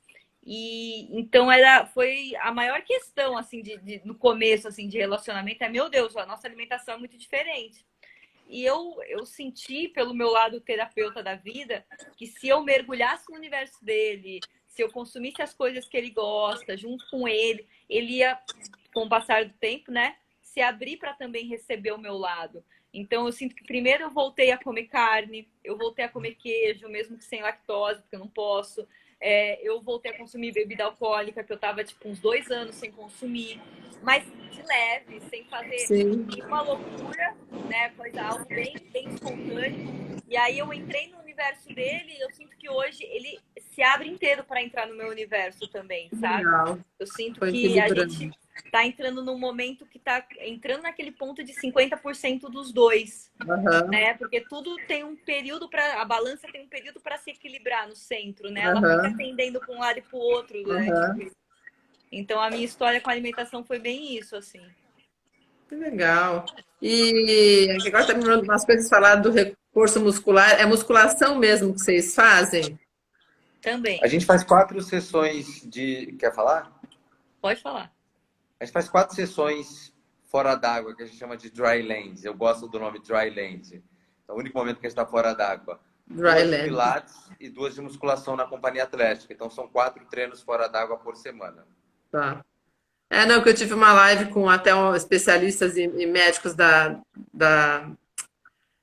E então foi a maior questão assim no começo assim de relacionamento meu Deus, a nossa alimentação é muito diferente. E eu senti pelo meu lado terapeuta da vida que se eu mergulhasse no universo dele, se eu consumisse as coisas que ele gosta junto com ele ia, com o passar do tempo, né, se abrir para também receber o meu lado. Então eu sinto que primeiro eu voltei a comer carne, eu voltei a comer queijo, mesmo que sem lactose, porque eu não posso. Eu voltei a consumir bebida alcoólica, que eu tava tipo uns 2 anos sem consumir, mas de leve, sem fazer Sim. nenhuma loucura, né? Coisa algo bem espontâneo. E aí eu entrei no universo dele e eu sinto que hoje ele se abre inteiro para entrar no meu universo também, sabe? Legal. Eu sinto Foi que a equilibrando. gente tá entrando num momento que tá entrando naquele ponto de 50% dos dois, Aham, né? Porque tudo tem um período para a balança tem um período para se equilibrar no centro, né? Ela fica aham, tendendo para um lado e para o outro durante o aham. período. Então a minha história com a alimentação foi bem isso, assim. Que legal. E agora está me lembrando umas coisas faladas do reforço muscular. É musculação mesmo que vocês fazem? A Também. gente faz 4 sessões de... Quer falar? Pode falar. A gente faz 4 sessões fora d'água, que a gente chama de dry land. Eu gosto do nome dry land. É o único momento que a gente está fora d'água. 2 de Dryland. pilates e 2 de musculação na companhia atlética. Então, são 4 treinos fora d'água por semana. Tá. Não, que eu tive uma live com até especialistas e médicos da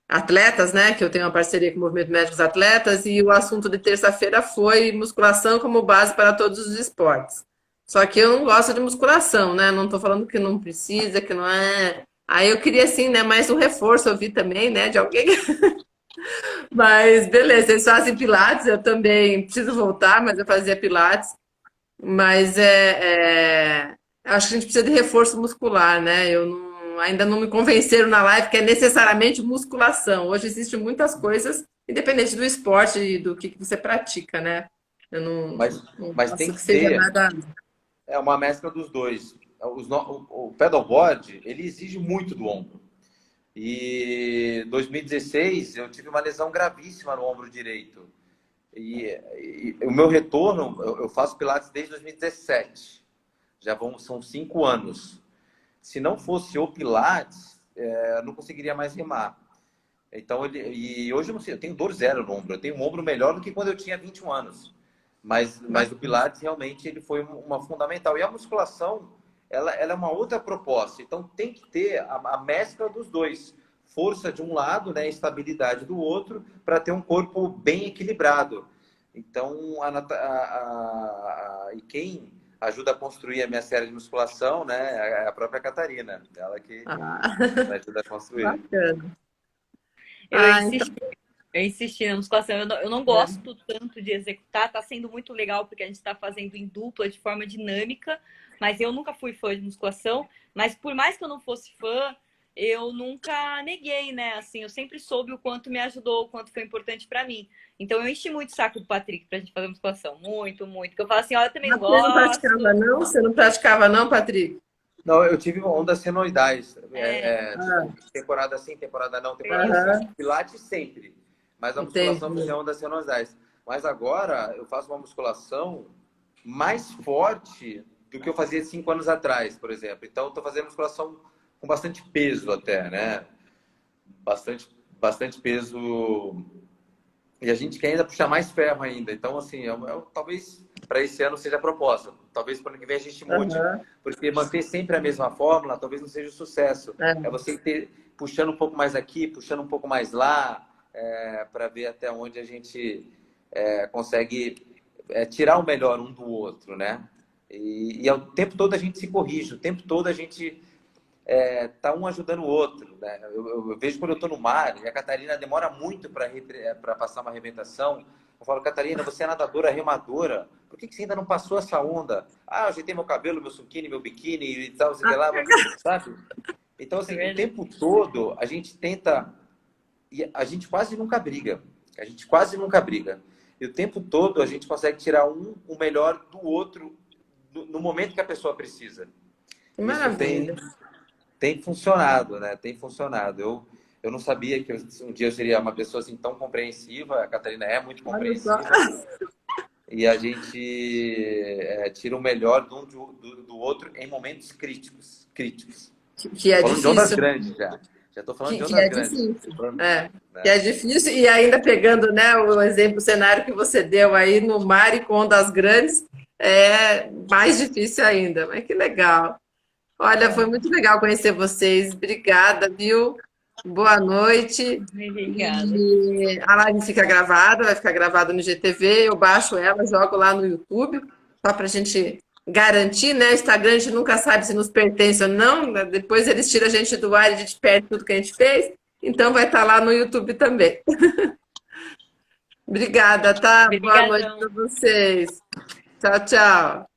atletas, né? Que eu tenho uma parceria com o Movimento Médicos Atletas, e o assunto de terça-feira foi musculação como base para todos os esportes. Só que eu não gosto de musculação, né? Não estou falando que não precisa, que não é. Aí eu queria, assim, né? Mais um reforço, eu vi também, né? De alguém. Mas beleza, eles fazem pilates, eu também preciso voltar, mas eu fazia pilates. Mas acho que a gente precisa de reforço muscular, né? Ainda não me convenceram na live que é necessariamente musculação. Hoje existem muitas coisas, independente do esporte e do que você pratica, né? Eu não Mas tem acho que que seja ser nada. uma mescla dos dois. O pedalboard, ele exige muito do ombro. E em 2016 eu tive uma lesão gravíssima no ombro direito. E o meu retorno, eu faço pilates desde 2017. São 5 anos. Se não fosse o pilates, eu não conseguiria mais remar. Então, e hoje eu não sei, eu tenho dor zero no ombro. Eu tenho um ombro melhor do que quando eu tinha 21 anos. Mas o pilates realmente ele foi uma fundamental. E a musculação, ela é uma outra proposta. Então, tem que ter a mescla dos dois. Força de um lado, né, estabilidade do outro, para ter um corpo bem equilibrado. Então, e quem ajuda a construir a minha série de musculação, né, é a própria Catarina. Ela que Ah, me ajuda a construir. bacana. Eu Então. insisti, eu insisti na musculação. Eu não gosto tanto de executar, tá sendo muito legal porque a gente está fazendo em dupla, de forma dinâmica, mas eu nunca fui fã de musculação. Mas por mais que eu não fosse fã, eu nunca neguei, né? Assim, eu sempre soube o quanto me ajudou, o quanto foi importante para mim. Então eu enchi muito o saco do Patrick pra gente fazer musculação. Muito, muito. Que eu falo assim, ó, eu também não Mas você não praticava, gosto. não? Você não praticava, não, Patrick? Não, eu tive ondas senoidais. Ah, Tipo, temporada sim, temporada não, temporada sim. aham, Pilates sempre. Mas a musculação entendi. fazia ondas senoidais. Mas agora eu faço uma musculação mais forte do que eu fazia 5 anos atrás, por exemplo. Então eu estou fazendo musculação com bastante peso até, né? Bastante peso. E a gente quer ainda puxar mais ferro ainda. Então, assim, talvez para esse ano seja a proposta. Talvez para o ano que vem a gente mude. Aham, Porque manter sempre a mesma fórmula talvez não seja o sucesso. É é. você puxando um pouco mais aqui, puxando um pouco mais lá, para ver até onde a gente consegue tirar o melhor um do outro, né? E o tempo todo a gente se corrige, o tempo todo a gente tá um ajudando o outro, né? Eu vejo quando eu estou no mar e a Catarina demora muito para passar uma arrebentação. Eu falo, Catarina, você é nadadora, remadora, por que você ainda não passou essa onda? Ah, eu ajeitei meu cabelo, meu suquini, meu biquíni e tal, sei lá, sabe? Então, assim, o tempo todo a gente tenta, e a gente quase nunca briga, a gente quase nunca briga. E o tempo todo a gente consegue tirar o melhor do outro no momento que a pessoa precisa. Que Isso maravilha. tem funcionado, né? Tem funcionado. Eu não sabia que um dia eu seria uma pessoa assim tão compreensiva. A Catarina é muito Olha só. compreensiva. e a gente tira o melhor do outro em momentos críticos. Que é Falando de ondas difícil. grandes já. Já estou falando de Que ondas é grandes. difícil. Né? Que é difícil, e ainda pegando, né, o exemplo, o cenário que você deu aí no mar e com ondas grandes, é mais difícil ainda. Mas que legal. Olha, foi muito legal conhecer vocês. Obrigada, viu? Boa noite. Obrigada. E a live fica gravada, vai ficar gravada no GTV. Eu baixo ela, jogo lá no YouTube, só para a gente garantir, né? O Instagram a gente nunca sabe se nos pertence ou não. Depois eles tiram a gente do ar e a gente perde tudo que a gente fez. Então vai estar lá no YouTube também. Obrigada, tá? Boa noite para vocês. Tchau, tchau.